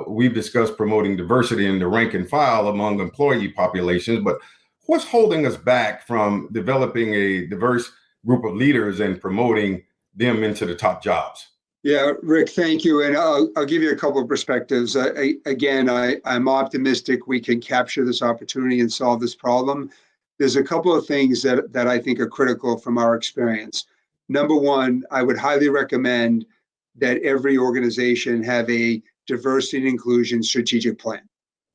S5: We've discussed promoting diversity in the rank and file among employee populations, but what's holding us back from developing a diverse group of leaders and promoting them into the top jobs?
S7: Yeah, Rick, thank you. And I'll give you a couple of perspectives. I'm optimistic we can capture this opportunity and solve this problem. There's a couple of things that I think are critical from our experience. Number one, I would highly recommend that every organization have a diversity and inclusion strategic plan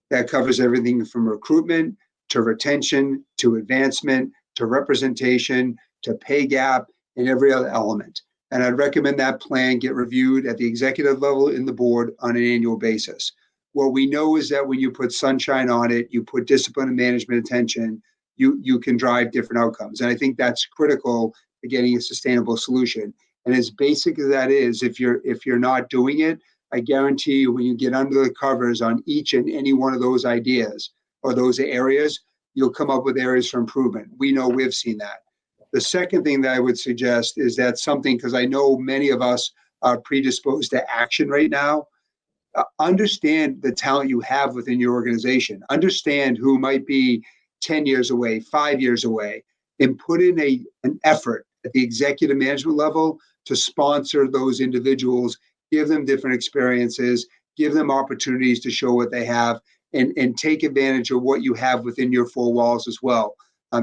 S7: that covers everything from recruitment to retention to advancement to representation to pay gap and every other element. And I'd recommend that plan get reviewed at the executive level in the board on an annual basis. What we know is that when you put sunshine on it, you put discipline and management attention, you can drive different outcomes. And I think that's critical to getting a sustainable solution. And as basic as that is, if you're not doing it, I guarantee you when you get under the covers on each and any one of those ideas or those areas, you'll come up with areas for improvement. We know we've seen that. The second thing that I would suggest is that something, because I know many of us are predisposed to action right now, understand the talent you have within your organization. Understand who might be 10 years away, 5 years away, and put in an effort at the executive management level to sponsor those individuals, give them different experiences, give them opportunities to show what they have, and take advantage of what you have within your four walls as well.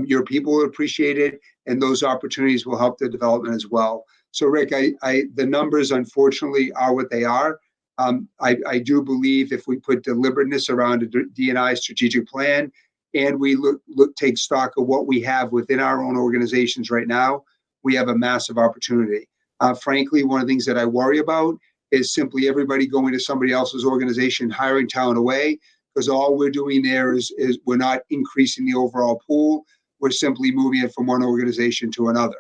S7: Your people will appreciate it, and those opportunities will help the development as well. So, Rick, the numbers, unfortunately, are what they are. I do believe if we put deliberateness around a D&I strategic plan, and we take stock of what we have within our own organizations right now, we have a massive opportunity. Frankly, one of the things that I worry about is simply everybody going to somebody else's organization, hiring talent away, because all we're doing there is we're not increasing the overall pool. We're simply moving it from one organization to another.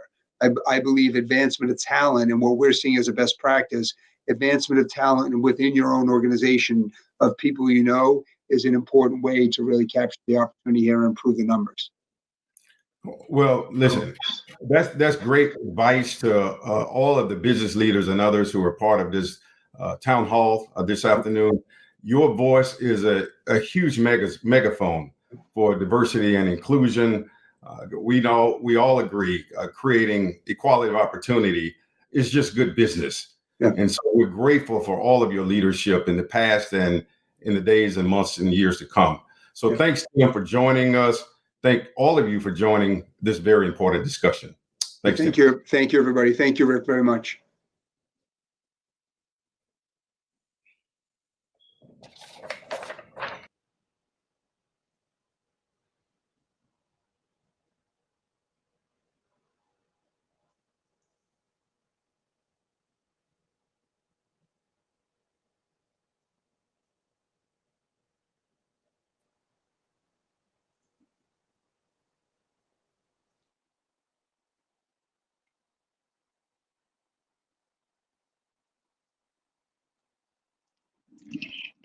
S7: I believe advancement of talent, and what we're seeing as a best practice, advancement of talent within your own organization of people you know, is an important way to really capture the opportunity here and improve the numbers.
S5: Well, listen, that's great advice to all of the business leaders and others who are part of this town hall this afternoon. Your voice is a huge megaphone for diversity and inclusion. We all agree creating equality of opportunity is just good business. Yeah. And so we're grateful for all of your leadership in the past and in the days and months and years to come. So thanks, Tim, for joining us. Thank all of you for joining this very important discussion. Thanks,
S7: Thank you. Thank you, everybody. Thank you, Rick, very much.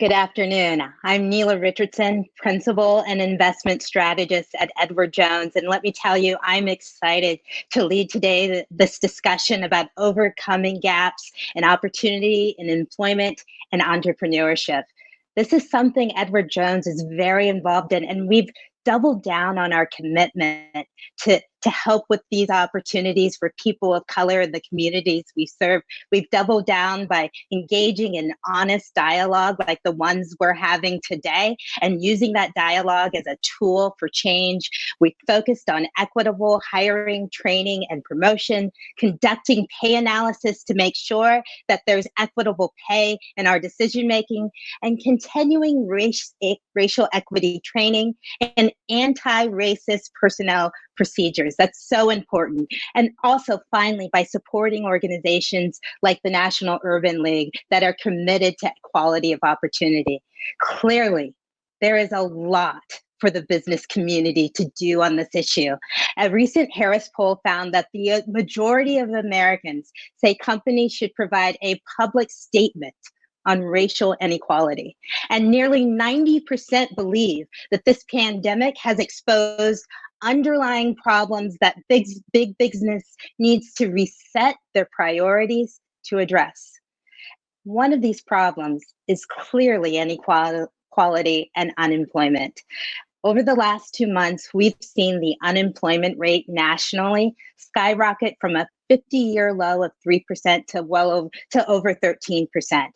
S8: Good afternoon. I'm Neela Richardson, Principal and Investment Strategist at Edward Jones. And let me tell you, I'm excited to lead today this discussion about overcoming gaps in opportunity in employment and entrepreneurship. This is something Edward Jones is very involved in, and we've doubled down on our commitment to help with these opportunities for people of color in the communities we serve. We've doubled down by engaging in honest dialogue like the ones we're having today and using that dialogue as a tool for change. We focused on equitable hiring, training, and promotion, conducting pay analysis to make sure that there's equitable pay in our decision-making, and continuing racial equity training and anti-racist personnel procedures. That's so important. And also, finally, by supporting organizations like the National Urban League that are committed to equality of opportunity. Clearly, there is a lot for the business community to do on this issue. A recent Harris poll found that the majority of Americans say companies should provide a public statement on racial inequality. And nearly 90% believe that this pandemic has exposed underlying problems that big business needs to reset their priorities to address. One of these problems is clearly inequality and unemployment. Over the last 2 months, we've seen the unemployment rate nationally skyrocket from a 50-year low of 3% to over 13%.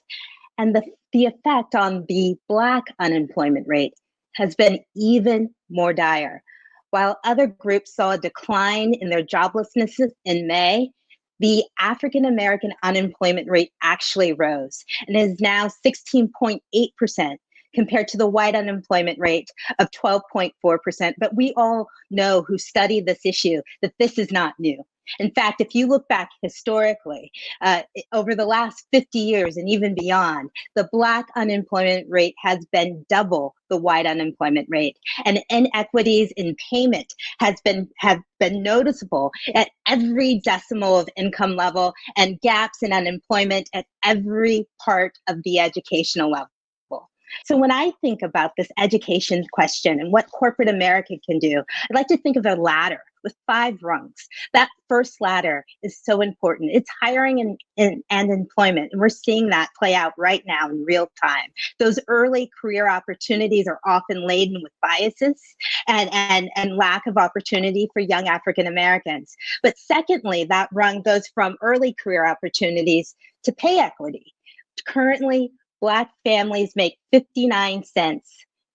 S8: And the effect on the Black unemployment rate has been even more dire. While other groups saw a decline in their joblessness in May, the African American unemployment rate actually rose and is now 16.8% compared to the white unemployment rate of 12.4%. But we all know who studied this issue that this is not new. In fact, if you look back historically, over the last 50 years and even beyond, the Black unemployment rate has been double the white unemployment rate. And inequities in payment have been noticeable at every decimal of income level, and gaps in unemployment at every part of the educational level. So when I think about this education question and what corporate America can do, I'd like to think of a ladder with 5 rungs. That first ladder is so important. It's hiring and employment. And we're seeing that play out right now in real time. Those early career opportunities are often laden with biases and lack of opportunity for young African Americans. But secondly, that rung goes from early career opportunities to pay equity. Currently, Black families make 59 cents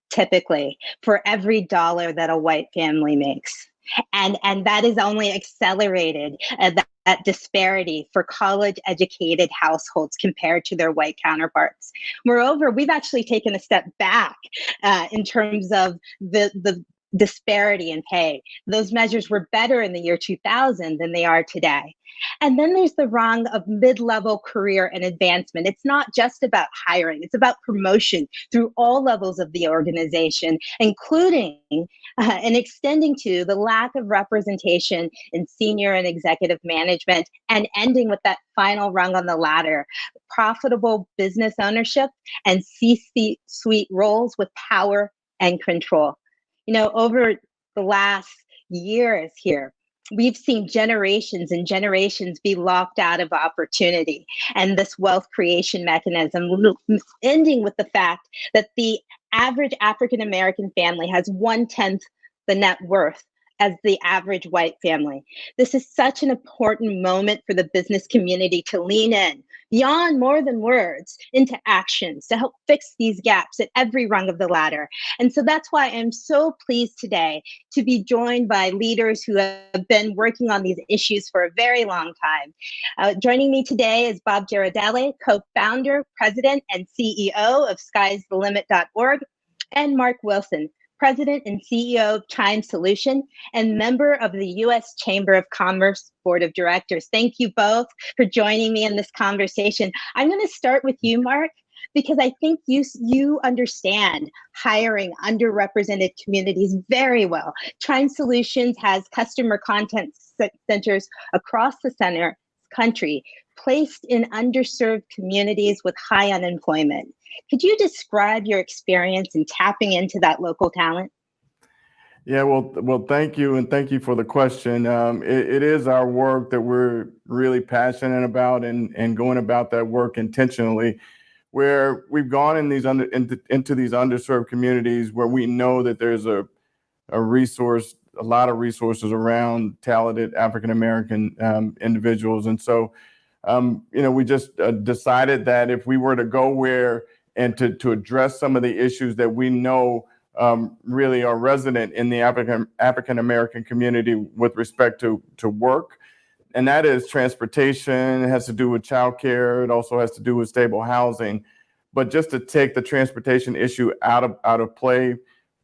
S8: typically for every dollar that a white family makes. And that is only accelerated, that disparity for college educated households compared to their white counterparts. Moreover, we've actually taken a step back in terms of the disparity in pay. Those measures were better in the year 2000 than they are today. And then there's the rung of mid-level career and advancement. It's not just about hiring, it's about promotion through all levels of the organization, including and extending to the lack of representation in senior and executive management, and ending with that final rung on the ladder, profitable business ownership and C-suite roles with power and control. You know, over the last years here, we've seen generations and generations be locked out of opportunity and this wealth creation mechanism, ending with the fact that the average African American family has 1/10 the net worth as the average white family. This is such an important moment for the business community to lean in beyond more than words into actions to help fix these gaps at every rung of the ladder. And so that's why I'm so pleased today to be joined by leaders who have been working on these issues for a very long time. Joining me today is Bob Girardelli, co-founder, president, and CEO of Sky'sTheLimit.org, and Mark Wilson, President and CEO of Chime Solution and member of the U.S. Chamber of Commerce Board of Directors. Thank you both for joining me in this conversation. I'm going to start with you, Mark, because I think you understand hiring underrepresented communities very well. Chime Solutions has customer contact centers across the country placed in underserved communities with high unemployment. Could you describe your experience in tapping into that local talent?
S9: Yeah, well, thank you, and thank you for the question. It is our work that we're really passionate about, and going about that work intentionally, where we've gone in these into these underserved communities where we know that there's a lot of resources around talented African American individuals, and so we just decided that if we were to go where and to address some of the issues that we know really are resident in the African American community with respect to work, and that is transportation. It has to do with childcare. It also has to do with stable housing. But just to take the transportation issue out of play,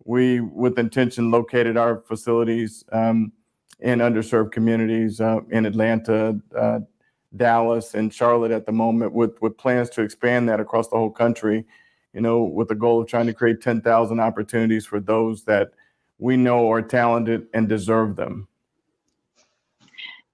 S9: we, with intention, located our facilities in underserved communities in Atlanta, Dallas, and Charlotte at the moment, with plans to expand that across the whole country, with the goal of trying to create 10,000 opportunities for those that we know are talented and deserve them.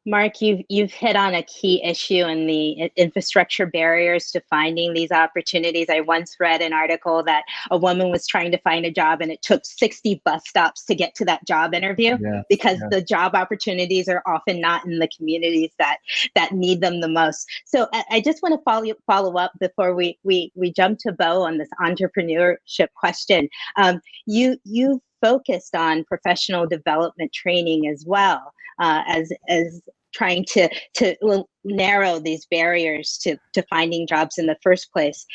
S8: Mark, you've hit on a key issue in the infrastructure barriers to finding these opportunities. I once read an article that a woman was trying to find a job and it took 60 bus stops to get to that job interview because the job opportunities are often not in the communities that need them the most. So I just want to follow up before we jump to Bo on this entrepreneurship question. You focused on professional development training as well as trying to narrow these barriers to finding jobs in the first place.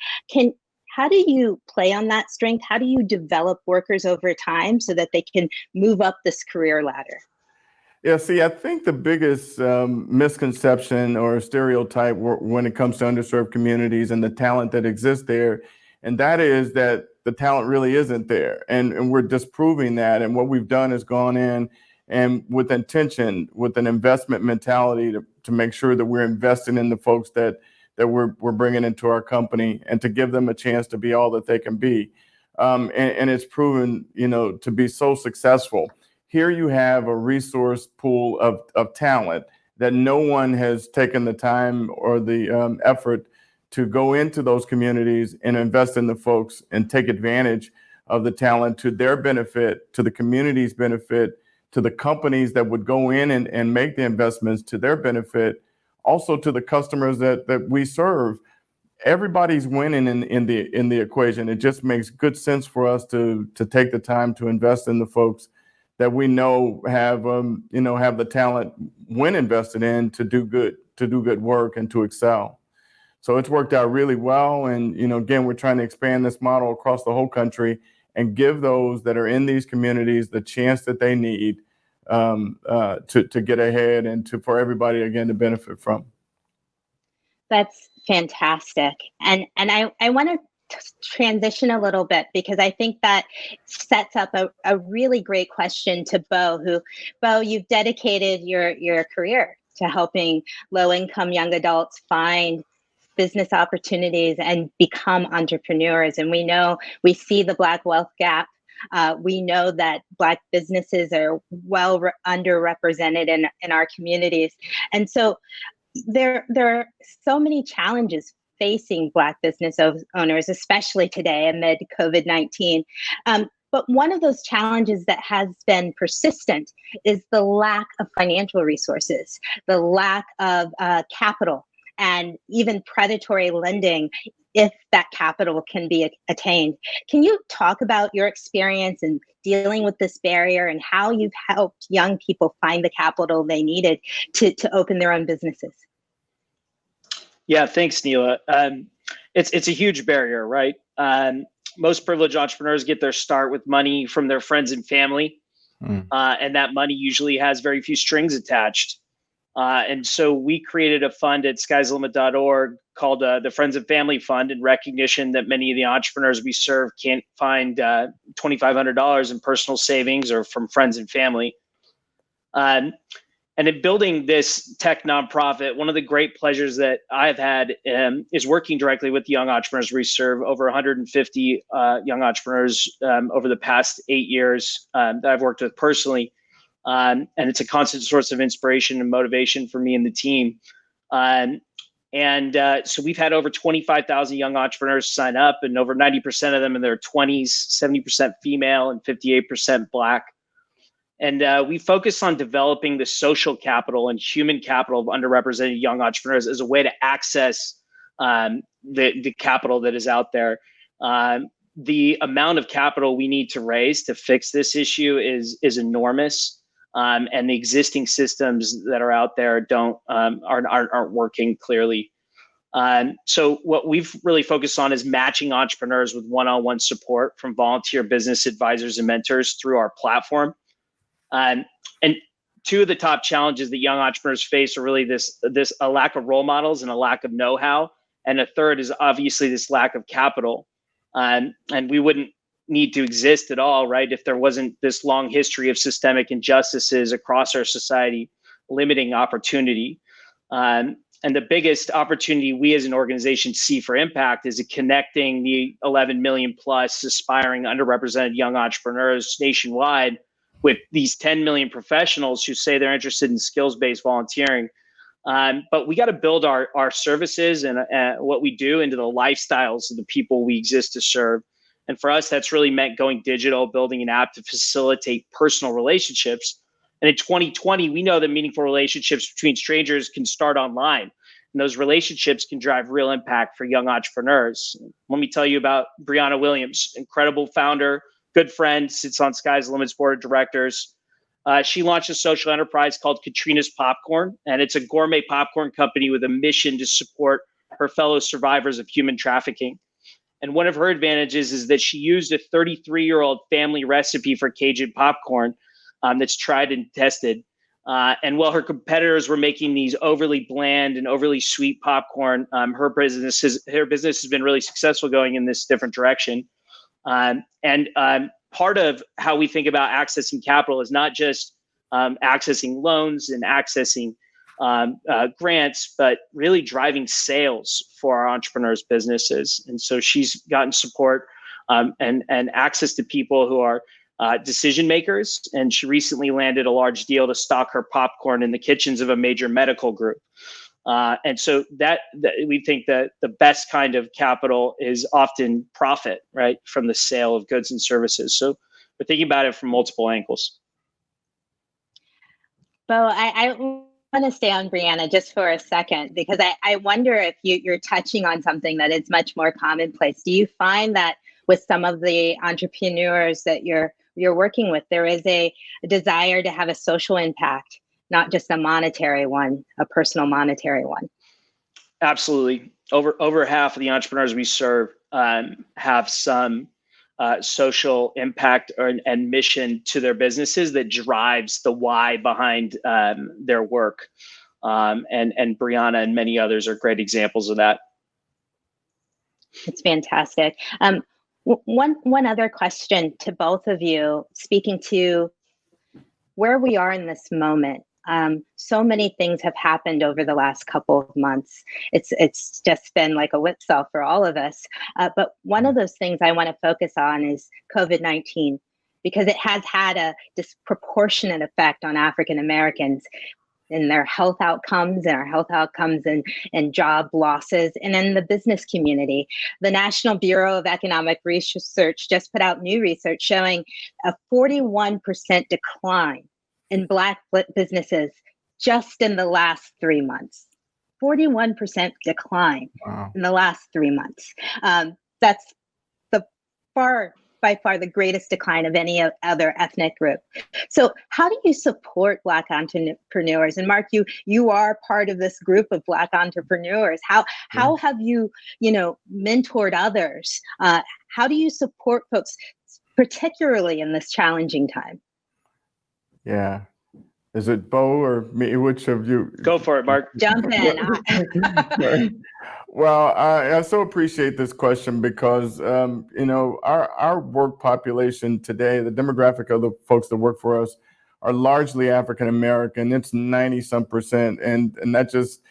S8: How do you play on that strength? How do you develop workers over time so that they can move up this career ladder?
S9: Yeah, see, I think the biggest misconception or stereotype when it comes to underserved communities and the talent that exists there, and that is that the talent really isn't there. And we're disproving that. And what we've done is gone in and with intention, with an investment mentality to make sure that we're investing in the folks that we're bringing into our company and to give them a chance to be all that they can be. And it's proven, to be so successful. Here you have a resource pool of talent that no one has taken the time or the effort to go into those communities and invest in the folks and take advantage of the talent to their benefit, to the community's benefit, to the companies that would go in and make the investments to their benefit, also to the customers that we serve. Everybody's winning in the equation. It just makes good sense for us to take the time to invest in the folks that we know have the talent when invested in to do good work and to excel. So it's worked out really well. And again, we're trying to expand this model across the whole country and give those that are in these communities the chance that they need to get ahead and for everybody again to benefit from.
S8: That's fantastic. And I want to transition a little bit, because I think that sets up a really great question to Bo, you've dedicated your career to helping low-income young adults find business opportunities and become entrepreneurs. And we see the Black wealth gap. We know that Black businesses are underrepresented in our communities. And so there are so many challenges facing Black business owners, especially today amid COVID-19. But one of those challenges that has been persistent is the lack of financial resources, the lack of capital, and even predatory lending if that capital can be attained. Can you talk about your experience in dealing with this barrier and how you've helped young people find the capital they needed to open their own businesses?
S10: Yeah, thanks, Neela. It's a huge barrier, right? Most privileged entrepreneurs get their start with money from their friends and family, and that money usually has very few strings attached. And so we created a fund at skysthelimit.org called the Friends and Family Fund, in recognition that many of the entrepreneurs we serve can't find $2,500 in personal savings or from friends and family. And in building this tech nonprofit, one of the great pleasures that I've had is working directly with young entrepreneurs. We serve over 150 young entrepreneurs over the past 8 years that I've worked with personally. And it's a constant source of inspiration and motivation for me and the team. So we've had over 25,000 young entrepreneurs sign up, and over 90% of them in their 20s, 70% female, and 58% Black. And we focus on developing the social capital and human capital of underrepresented young entrepreneurs as a way to access the capital that is out there. The amount of capital we need to raise to fix this issue is enormous. And the existing systems that are out there aren't working clearly. So what we've really focused on is matching entrepreneurs with one-on-one support from volunteer business advisors and mentors through our platform. And two of the top challenges that young entrepreneurs face are really a lack of role models and a lack of know-how. And a third is obviously this lack of capital. And we wouldn't need to exist at all, right, if there wasn't this long history of systemic injustices across our society limiting opportunity. And the biggest opportunity we as an organization see for impact is connecting the 11 million plus aspiring underrepresented young entrepreneurs nationwide with these 10 million professionals who say they're interested in skills-based volunteering. But we got to build our services and what we do into the lifestyles of the people we exist to serve. And for us, that's really meant going digital, building an app to facilitate personal relationships. And in 2020, we know that meaningful relationships between strangers can start online. And those relationships can drive real impact for young entrepreneurs. Let me tell you about Brianna Williams, incredible founder, good friend, sits on Sky's the Limit's board of directors. She launched a social enterprise called Katrina's Popcorn, and it's a gourmet popcorn company with a mission to support her fellow survivors of human trafficking. And one of her advantages is that she used a 33-year-old family recipe for Cajun popcorn that's tried and tested. And while her competitors were making these overly bland and overly sweet popcorn, her business has been really successful going in this different direction. Part of how we think about accessing capital is not just accessing loans and accessing grants, but really driving sales for our entrepreneurs' businesses. And so she's gotten support and access to people who are decision makers. And she recently landed a large deal to stock her popcorn in the kitchens of a major medical group. And so that we think that the best kind of capital is often profit, right, from the sale of goods and services. So we're thinking about it from multiple angles.
S8: Bo, I want to stay on Brianna just for a second, because I wonder if you're touching on something that is much more commonplace. Do you find that with some of the entrepreneurs that you're working with, there is a desire to have a social impact, not just a monetary one, a personal monetary one?
S10: Absolutely. Over half of the entrepreneurs we serve have some social impact and mission to their businesses that drives the why behind their work. And Brianna and many others are great examples of that.
S8: It's fantastic. One other question to both of you, speaking to where we are in this moment. So many things have happened over the last couple of months. It's just been like a whipsaw for all of us. But one of those things I want to focus on is COVID-19, because it has had a disproportionate effect on African Americans in their health outcomes and job losses, and in the business community. The National Bureau of Economic Research just put out new research showing a 41% decline in Black businesses just in the last 3 months. 41% decline. Wow. In the last 3 months. That's by far the greatest decline of any other ethnic group. So how do you support Black entrepreneurs? And Mark, you are part of this group of Black entrepreneurs. How have you mentored others? How do you support folks, particularly in this challenging time? Yeah.
S9: Is it Bo or me? Which of you?
S10: Go for it, Mark.
S8: Jump in.
S9: Well, I so appreciate this question because, our work population today, the demographic of the folks that work for us are largely African American. It's 90-some%. And that just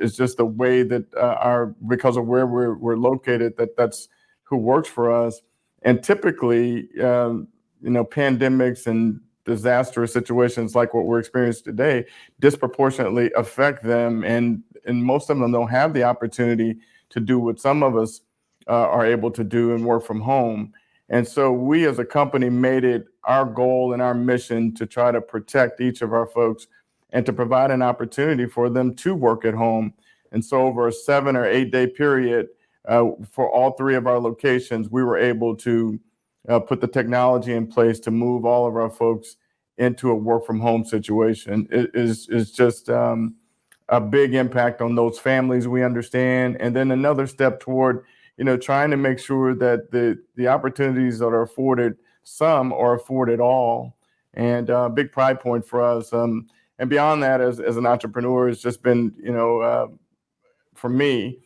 S9: is just the way that because of where we're located, that's who works for us. And typically, pandemics and disastrous situations like what we're experiencing today disproportionately affect them, and most of them don't have the opportunity to do what some of us are able to do and work from home. And so we as a company made it our goal and our mission to try to protect each of our folks and to provide an opportunity for them to work at home. And so over a 7 or 8 day period for all 3 of our locations, we were able to put the technology in place to move all of our folks into a work from home situation. It is just a big impact on those families, we understand. And then another step toward, trying to make sure that the opportunities that are afforded some are afforded all. And a big pride point for us. And beyond that, as an entrepreneur, it's just been, for me,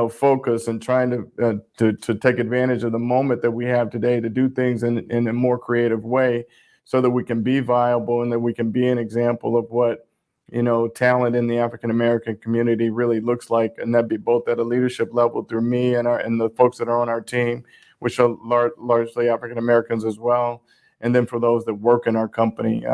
S9: focus and trying to take advantage of the moment that we have today to do things in a more creative way so that we can be viable and that we can be an example of what, talent in the African American community really looks like. And that'd be both at a leadership level through me and the folks that are on our team, which are largely African Americans as well. And then for those that work in our company.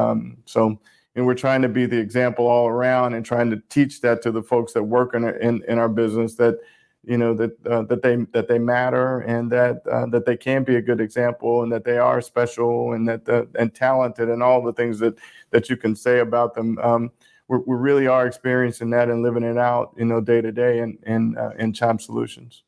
S9: And we're trying to be the example all around and trying to teach that to the folks that work in our business that, that they matter and that they can be a good example and that they are special and and talented and all the things that you can say about them. We really are experiencing that and living it out, day to day in Chime Solutions.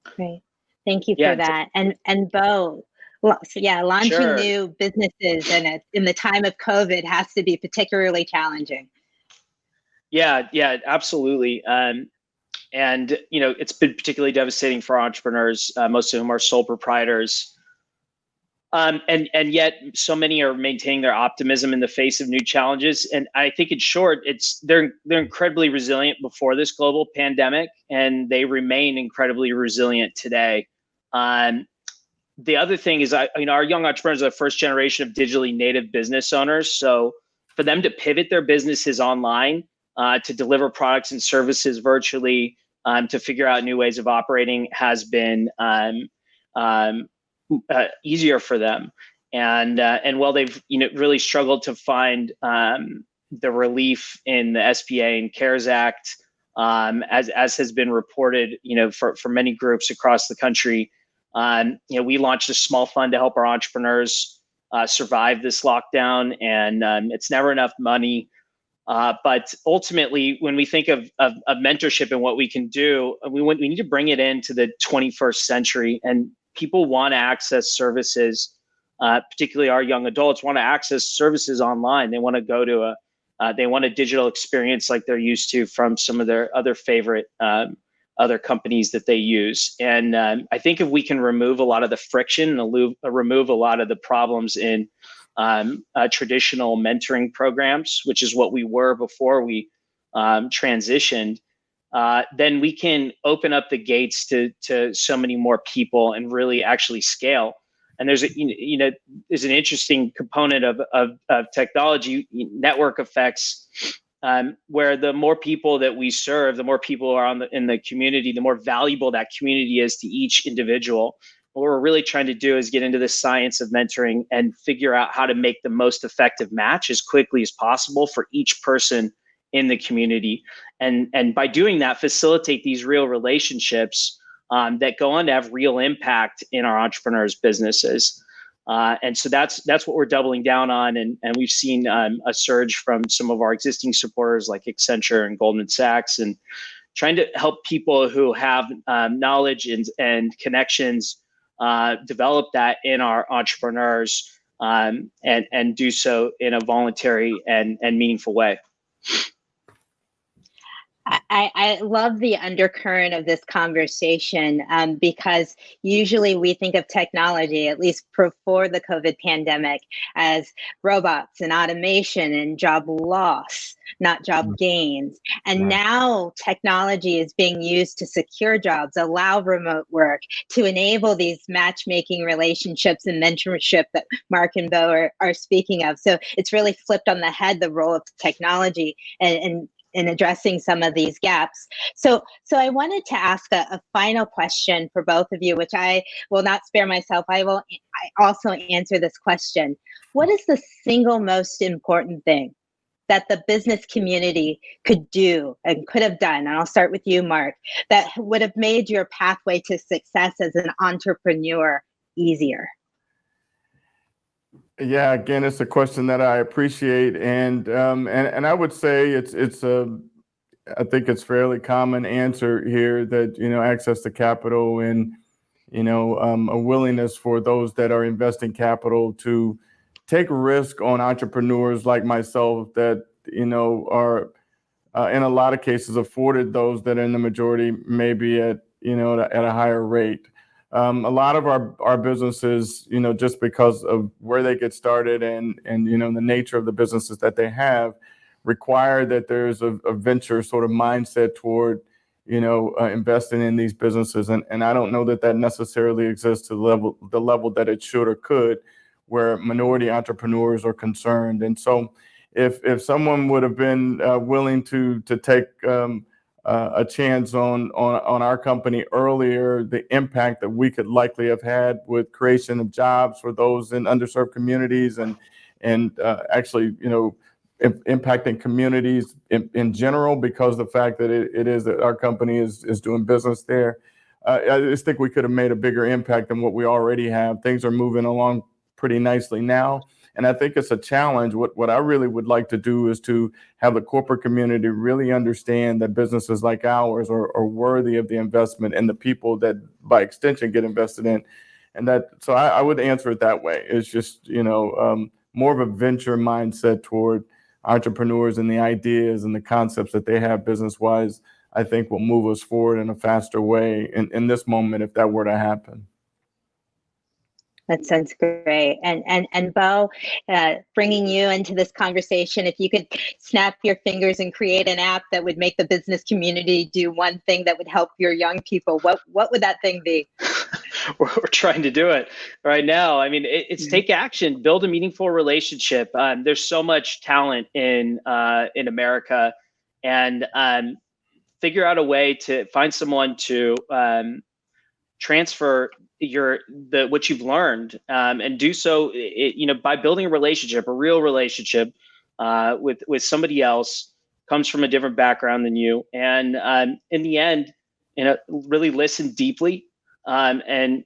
S8: Great, thank you for that. And Bo. Well, so launching new businesses in the time of COVID has to be particularly challenging. Yeah,
S10: absolutely. And it's been particularly devastating for entrepreneurs, most of whom are sole proprietors. And yet so many are maintaining their optimism in the face of new challenges. And I think in short, they're incredibly resilient before this global pandemic, and they remain incredibly resilient today. The other thing is, our young entrepreneurs are the first generation of digitally native business owners. So for them to pivot their businesses online, to deliver products and services virtually, to figure out new ways of operating has been easier for them. And while they've really struggled to find the relief in the SBA and CARES Act, as has been reported, for many groups across the country. We launched a small fund to help our entrepreneurs survive this lockdown, and it's never enough money. But ultimately, when we think of mentorship and what we can do, we need to bring it into the 21st century. And people want to access services, particularly our young adults want to access services online. They want to go to they want a digital experience like they're used to from some of their other favorite other companies that they use. And I think if we can remove a lot of the friction, remove a lot of the problems in traditional mentoring programs, which is what we were before we transitioned, then we can open up the gates to so many more people and really actually scale. And there's there's an interesting component of technology, network effects, where the more people that we serve, the more people are in the community, the more valuable that community is to each individual. What we're really trying to do is get into the science of mentoring and figure out how to make the most effective match as quickly as possible for each person in the community. And by doing that, facilitate these real relationships that go on to have real impact in our entrepreneurs' businesses. And so that's what we're doubling down on. And we've seen a surge from some of our existing supporters like Accenture and Goldman Sachs, and trying to help people who have knowledge and connections develop that in our entrepreneurs, and do so in a voluntary and meaningful way.
S8: I love the undercurrent of this conversation, because usually we think of technology, at least before the COVID pandemic, as robots and automation and job loss, not job gains. And now technology is being used to secure jobs, allow remote work, to enable these matchmaking relationships and mentorship that Mark and Bo are speaking of. So it's really flipped on the head, the role of technology and in addressing some of these gaps. So I wanted to ask a final question for both of you, which I will not spare myself. I also answer this question. What is the single most important thing that the business community could do and could have done? And I'll start with you, Mark, that would have made your pathway to success as an entrepreneur easier.
S9: Yeah, again, it's a question that I appreciate, and I would say I think it's fairly common answer here that access to capital and a willingness for those that are investing capital to take risk on entrepreneurs like myself that are in a lot of cases afforded those that are in the majority maybe at a higher rate. A lot of our businesses, just because of where they get started and the nature of the businesses that they have, require that there's a venture sort of mindset toward, investing in these businesses. And I don't know that necessarily exists to the level that it should or could, where minority entrepreneurs are concerned. And so if someone would have been willing to take a chance on our company earlier, the impact that we could likely have had with creation of jobs for those in underserved communities and actually, impacting communities in general, because the fact that it is that our company is doing business there. I just think we could have made a bigger impact than what we already have. Things are moving along pretty nicely now. And I think it's a challenge. What I really would like to do is to have the corporate community really understand that businesses like ours are worthy of the investment and the people that by extension get invested in. And so I would answer it that way. It's just, more of a venture mindset toward entrepreneurs and the ideas and the concepts that they have business wise, I think will move us forward in a faster way in this moment, if that were to happen.
S8: That sounds great. And Bo, bringing you into this conversation, if you could snap your fingers and create an app that would make the business community do one thing that would help your young people, what would that thing be?
S10: We're trying to do it right now. I mean, it's take action, build a meaningful relationship. There's so much talent in America, and figure out a way to find someone to transfer what you've learned, and do so by building a relationship, a real relationship with somebody else, comes from a different background than you, and in the end, really listen deeply, and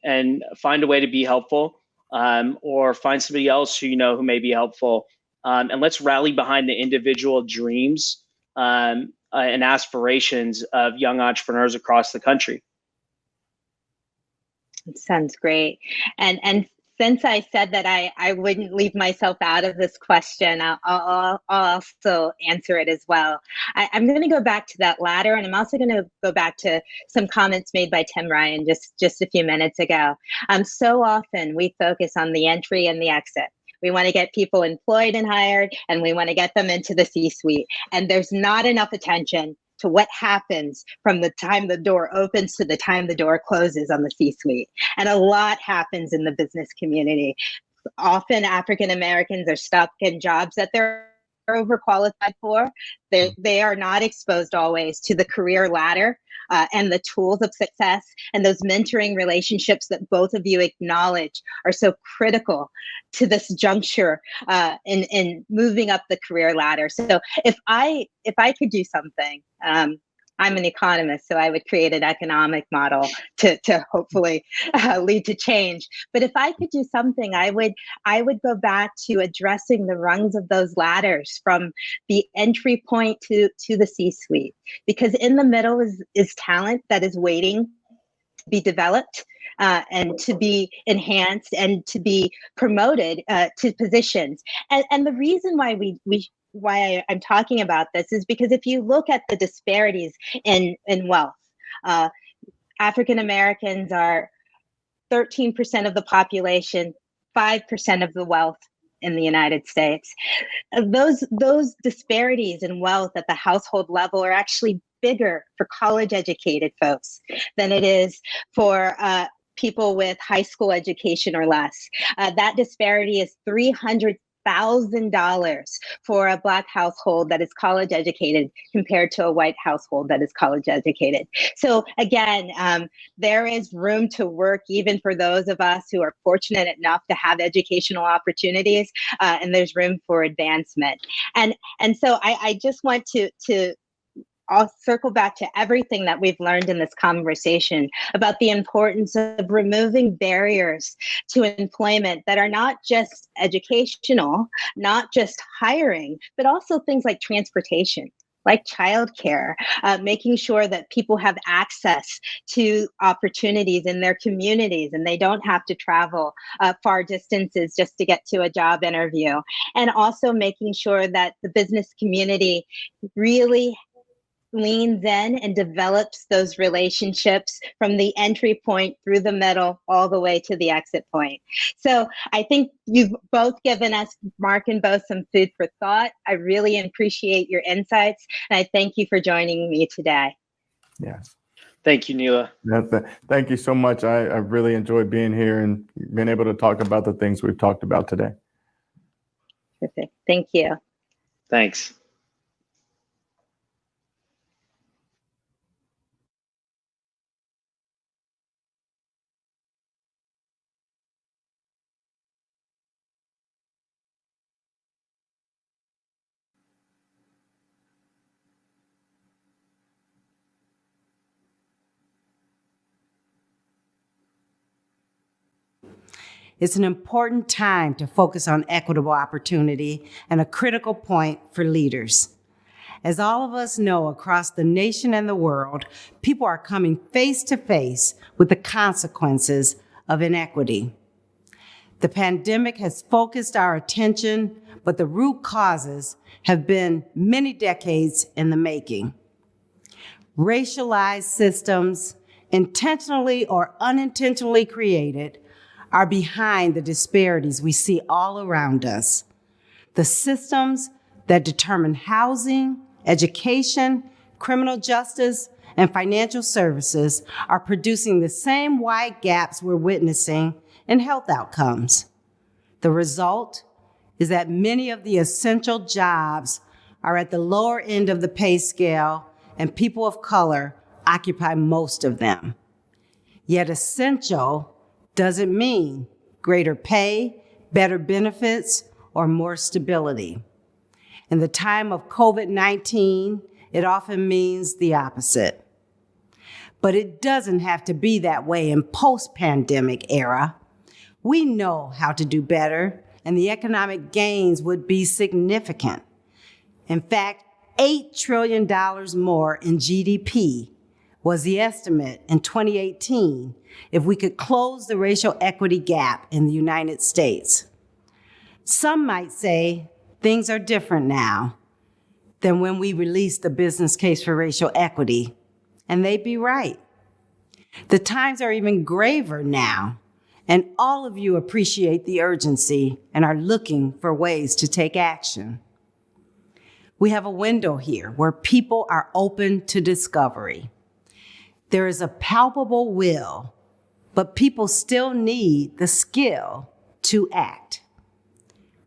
S10: find a way to be helpful, or find somebody else who may be helpful, and let's rally behind the individual dreams and aspirations of young entrepreneurs across the country.
S8: Sounds great. And since I said that I wouldn't leave myself out of this question, I'll also answer it as well. I'm going to go back to that ladder, and I'm also going to go back to some comments made by Tim Ryan just a few minutes ago. So often we focus on the entry and the exit. We want to get people employed and hired, and we want to get them into the C-suite. And there's not enough attention to what happens from the time the door opens to the time the door closes on the C-suite. And a lot happens in the business community. Often African Americans are stuck in jobs that they're overqualified for. They are not exposed always to the career ladder and the tools of success and those mentoring relationships that both of you acknowledge are so critical to this juncture in moving up the career ladder. So if I could do something, I'm an economist, so I would create an economic model to hopefully lead to change. But if I could do something, I would go back to addressing the rungs of those ladders from the entry point to the C-suite, because in the middle is talent that is waiting to be developed and to be enhanced and to be promoted to positions. And the reason why I'm talking about this is because if you look at the disparities in wealth, African Americans are 13% of the population, 5% of the wealth in the United States. Those disparities in wealth at the household level are actually bigger for college educated folks than it is for people with high school education or less. That disparity is $300,000 for a Black household that is college educated compared to a white household that is college educated. So again, there is room to work even for those of us who are fortunate enough to have educational opportunities, and there's room for advancement. And so I just want to I'll circle back to everything that we've learned in this conversation about the importance of removing barriers to employment that are not just educational, not just hiring, but also things like transportation, like childcare, making sure that people have access to opportunities in their communities and they don't have to travel far distances just to get to a job interview. And also making sure that the business community really leans in and develops those relationships from the entry point through the middle all the way to the exit point. So I think you've both given us, Mark and Bo, some food for thought. I really appreciate your insights, and I thank you for joining me today.
S9: Yes.
S10: Thank you, Neela.
S9: Thank you so much. I really enjoyed being here and being able to talk about the things we've talked about today.
S8: Perfect. Thank you.
S10: Thanks.
S11: It's an important time to focus on equitable opportunity and a critical point for leaders. As all of us know, across the nation and the world, people are coming face to face with the consequences of inequity. The pandemic has focused our attention, but the root causes have been many decades in the making. Racialized systems, intentionally or unintentionally created, are behind the disparities we see all around us. The systems that determine housing, education, criminal justice, and financial services are producing the same wide gaps we're witnessing in health outcomes. The result is that many of the essential jobs are at the lower end of the pay scale, and people of color occupy most of them. Yet essential doesn't mean greater pay, better benefits, or more stability. In the time of COVID-19, it often means the opposite. But it doesn't have to be that way in post-pandemic era. We know how to do better, and the economic gains would be significant. In fact, $8 trillion more in GDP was the estimate in 2018 if we could close the racial equity gap in the United States. Some might say things are different now than when we released the business case for racial equity, and they'd be right. The times are even graver now, and all of you appreciate the urgency and are looking for ways to take action. We have a window here where people are open to discovery. There is a palpable will, but people still need the skill to act.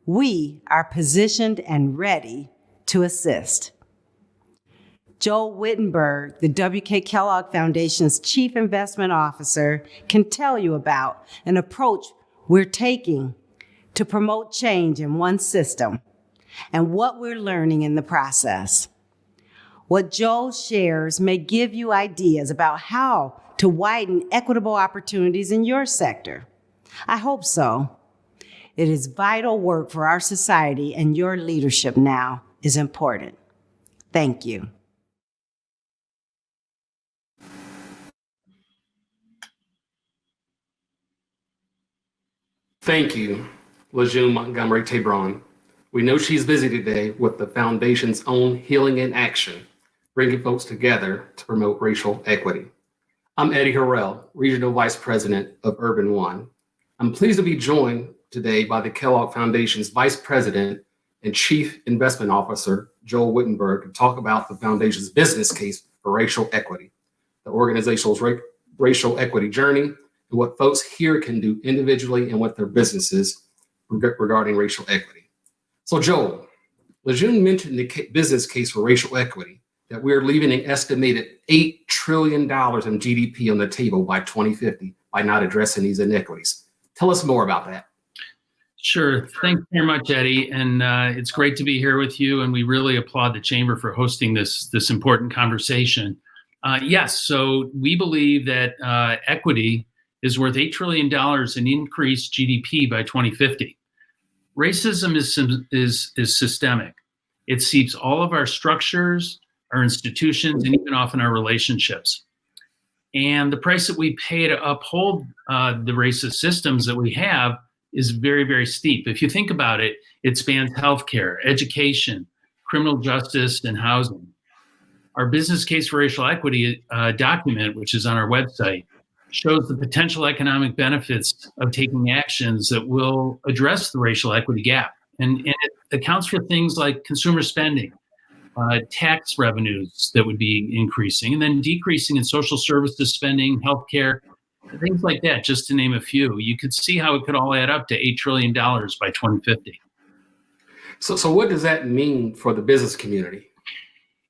S11: We are positioned and ready to assist. Joel Wittenberg, the W.K. Kellogg Foundation's Chief Investment Officer, can tell you about an approach we're taking to promote change in one system and what we're learning in the process. What Joel shares may give you ideas about how to widen equitable opportunities in your sector. I hope so. It is vital work for our society, and your leadership now is important. Thank you.
S12: Thank you, Lejeune Montgomery Tabron. We know she's busy today with the Foundation's own Healing in Action, bringing folks together to promote racial equity. I'm Eddie Harrell, Regional Vice President of Urban One. I'm pleased to be joined today by the Kellogg Foundation's Vice President and Chief Investment Officer, Joel Wittenberg, to talk about the Foundation's business case for racial equity, the organization's racial equity journey, and what folks here can do individually and with their businesses regarding racial equity. So Joel, Lejeune mentioned the business case for racial equity, that we're leaving an estimated $8 trillion in GDP on the table by 2050 by not addressing these inequities. Tell us more about that.
S13: Sure. Thanks very much, Eddie. And it's great to be here with you. And we really applaud the Chamber for hosting this important conversation. Yes, so we believe that equity is worth $8 trillion in increased GDP by 2050. Racism is systemic. It seeps all of our structures, our institutions, and even often our relationships. And the price that we pay to uphold the racist systems that we have is very, very steep. If you think about it, it spans healthcare, education, criminal justice, and housing. Our business case for racial equity document, which is on our website, shows the potential economic benefits of taking actions that will address the racial equity gap. And it accounts for things like consumer spending, tax revenues that would be increasing, and then decreasing in social services spending, healthcare, things like that, just to name a few. You could see how it could all add up to $8 trillion by 2050.
S12: So what does that mean for the business community?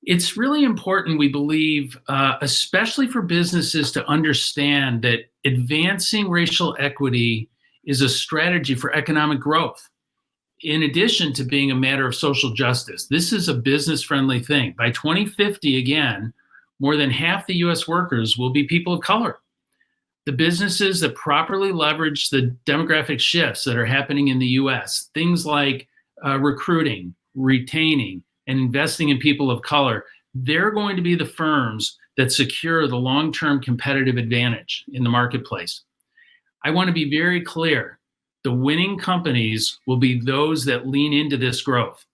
S13: It's really important, we believe, especially for businesses, to understand that advancing racial equity is a strategy for economic growth. In addition to being a matter of social justice, this is a business-friendly thing. By 2050, again, more than half the U.S. workers will be people of color. The businesses that properly leverage the demographic shifts that are happening in the U.S., things like recruiting, retaining, and investing in people of color, they're going to be the firms that secure the long-term competitive advantage in the marketplace. I want to be very clear. The winning companies will be those that lean into this growth.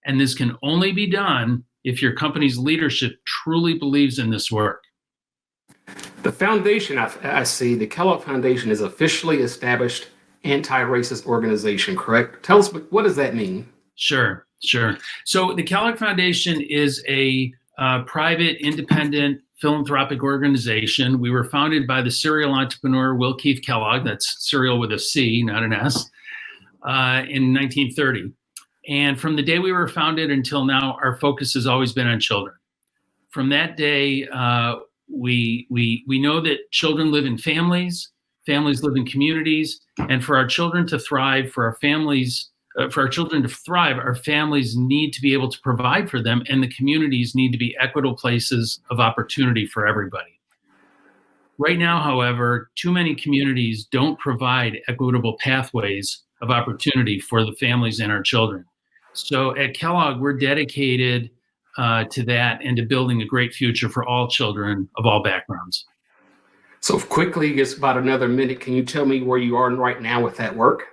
S13: And this can only be done if your company's leadership truly believes in this work.
S12: The foundation, I see, the Kellogg Foundation is officially established anti-racist organization, correct? Tell us, what does that mean?
S13: Sure. So the Kellogg Foundation is a private, independent, philanthropic organization. We were founded by the serial entrepreneur Will Keith Kellogg, that's serial with a C, not an S, in 1930. And from the day we were founded until now, our focus has always been on children. From that day, we know that children live in families live in communities, and for our children to thrive, for our families for our children to thrive, our families need to be able to provide for them, and the communities need to be equitable places of opportunity for everybody. Right now, however, too many communities don't provide equitable pathways of opportunity for the families and our children. So at Kellogg, we're dedicated to that and to building a great future for all children of all backgrounds.
S12: So quickly, it's about another minute. Can you tell me where you are right now with that work?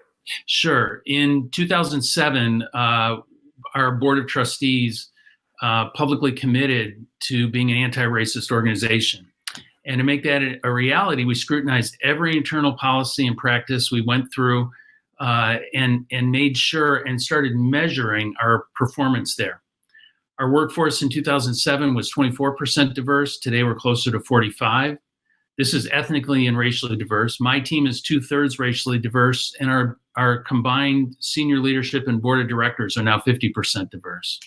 S13: Sure. In 2007, our board of trustees publicly committed to being an anti-racist organization. And to make that a reality, we scrutinized every internal policy and practice we went through and made sure and started measuring our performance there. Our workforce in 2007 was 24% diverse. Today, we're closer to 45%. This is ethnically and racially diverse. My team is 2/3 racially diverse, and our combined senior leadership and board of directors are now 50% diverse.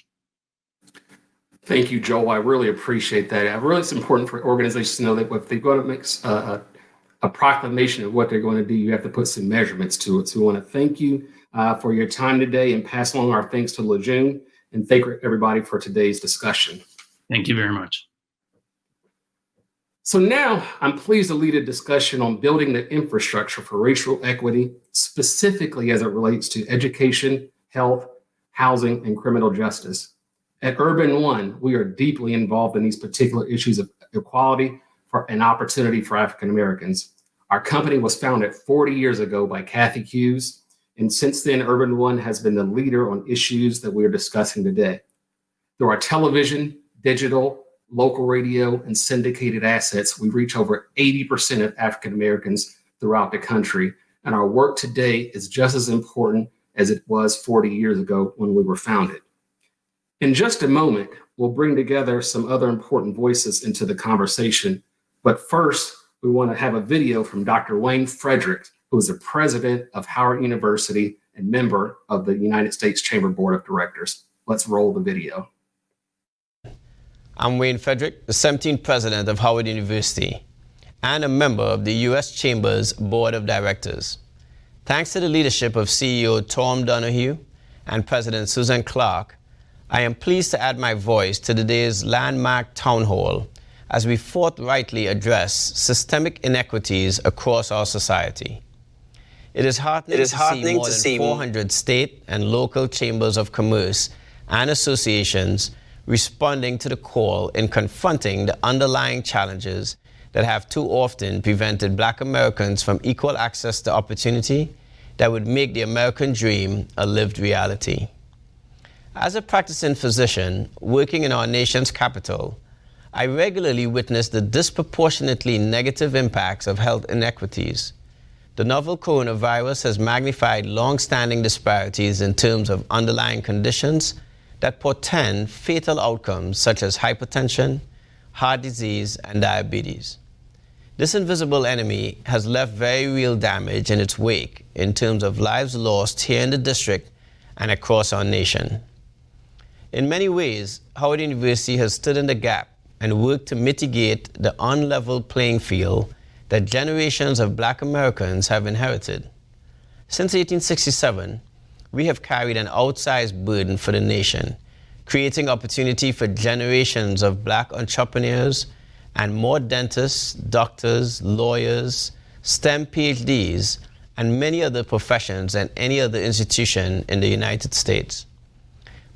S12: Thank you, Joel. I really appreciate that. It's important for organizations to know that if they're going to make a proclamation of what they're going to do, you have to put some measurements to it. So we want to thank you for your time today and pass along our thanks to Lejeune, and thank everybody for today's discussion.
S13: Thank you very much.
S12: So now I'm pleased to lead a discussion on building the infrastructure for racial equity, specifically as it relates to education, health, housing, and criminal justice. At Urban One, we are deeply involved in these particular issues of equality and opportunity for African Americans. Our company was founded 40 years ago by Kathy Hughes, and since then, Urban One has been the leader on issues that we are discussing today. Through our television, digital, local radio, and syndicated assets, we reach over 80% of African Americans throughout the country, and our work today is just as important as it was 40 years ago when we were founded. In just a moment, we'll bring together some other important voices into the conversation. But first, we want to have a video from Dr. Wayne Frederick, who is the president of Howard University and member of the United States Chamber Board of Directors. Let's roll the video.
S14: I'm Wayne Frederick, the 17th president of Howard University and a member of the U.S. Chamber's Board of Directors. Thanks to the leadership of CEO Tom Donahue and President Susan Clark, I am pleased to add my voice to today's landmark town hall as we forthrightly address systemic inequities across our society. It is heartening to see more than 400 state and local chambers of commerce and associations responding to the call in confronting the underlying challenges that have too often prevented Black Americans from equal access to opportunity that would make the American dream a lived reality. As a practicing physician working in our nation's capital, I regularly witness the disproportionately negative impacts of health inequities. The novel coronavirus has magnified long-standing disparities in terms of underlying conditions that portend fatal outcomes such as hypertension, heart disease, and diabetes. This invisible enemy has left very real damage in its wake in terms of lives lost here in the district and across our nation. In many ways, Howard University has stood in the gap and worked to mitigate the unlevel playing field that generations of Black Americans have inherited. Since 1867, we have carried an outsized burden for the nation, creating opportunity for generations of Black entrepreneurs and more dentists, doctors, lawyers, STEM PhDs, and many other professions than any other institution in the United States.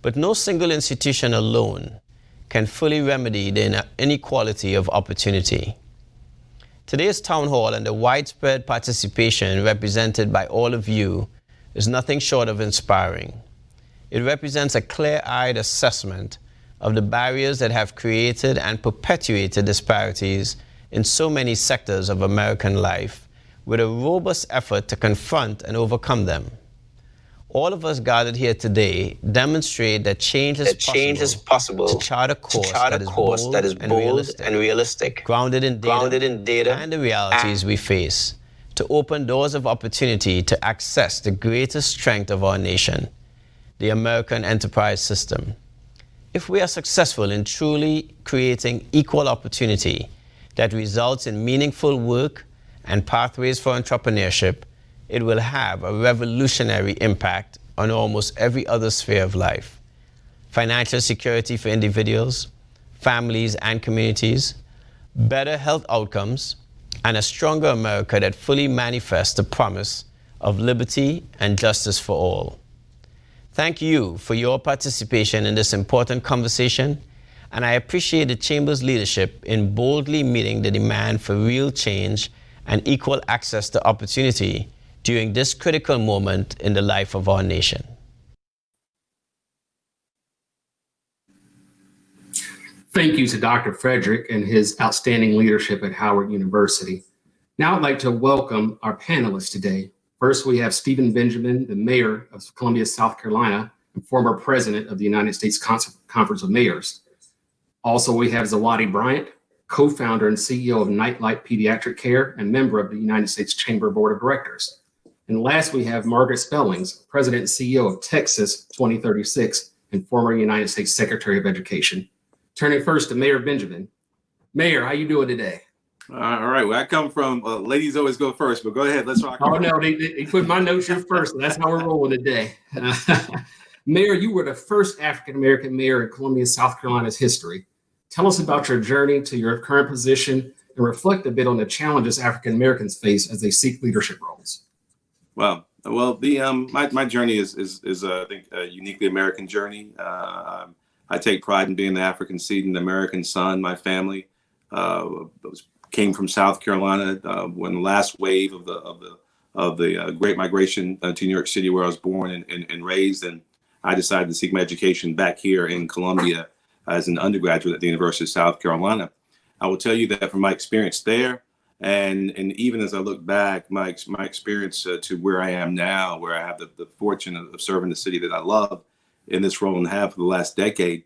S14: But no single institution alone can fully remedy the inequality of opportunity. Today's town hall and the widespread participation represented by all of you is nothing short of inspiring. It represents a clear-eyed assessment of the barriers that have created and perpetuated disparities in so many sectors of American life, with a robust effort to confront and overcome them. All of us gathered here today demonstrate that change is possible to chart a course that is bold and realistic, grounded in data and the realities we face, to open doors of opportunity to access the greatest strength of our nation, the American enterprise system. If we are successful in truly creating equal opportunity that results in meaningful work and pathways for entrepreneurship, it will have a revolutionary impact on almost every other sphere of life: financial security for individuals, families, and communities, better health outcomes, and a stronger America that fully manifests the promise of liberty and justice for all. Thank you for your participation in this important conversation, and I appreciate the Chamber's leadership in boldly meeting the demand for real change and equal access to opportunity during this critical moment in the life of our nation.
S12: Thank you to Dr. Frederick and his outstanding leadership at Howard University. Now I'd like to welcome our panelists today. First, we have Stephen Benjamin, the mayor of Columbia, South Carolina, and former president of the United States Conference of Mayors. Also, we have Zawadi Bryant, co-founder and CEO of Nightlight Pediatric Care and member of the United States Chamber Board of Directors. And last, we have Margaret Spellings, president and CEO of Texas 2036 and former United States Secretary of Education. Turning first to Mayor Benjamin. Mayor, how you doing today?
S15: All right. Well, I come from ladies always go first, but go ahead. Let's rock.
S12: Oh, no, they put my notes here first. And that's how we're rolling today. Mayor, you were the first African-American mayor in Columbia, South Carolina's history. Tell us about your journey to your current position and reflect a bit on the challenges African-Americans face as they seek leadership roles.
S15: Well, my journey is I think a uniquely American journey. I take pride in being the African seed and the American son. My family came from South Carolina when the last wave of the Great Migration to New York City, where I was born and raised, and I decided to seek my education back here in Columbia as an undergraduate at the University of South Carolina. I will tell you that from my experience there, and even as I look back, my experience to where I am now, where I have the fortune of serving the city that I love in this role and have for the last decade,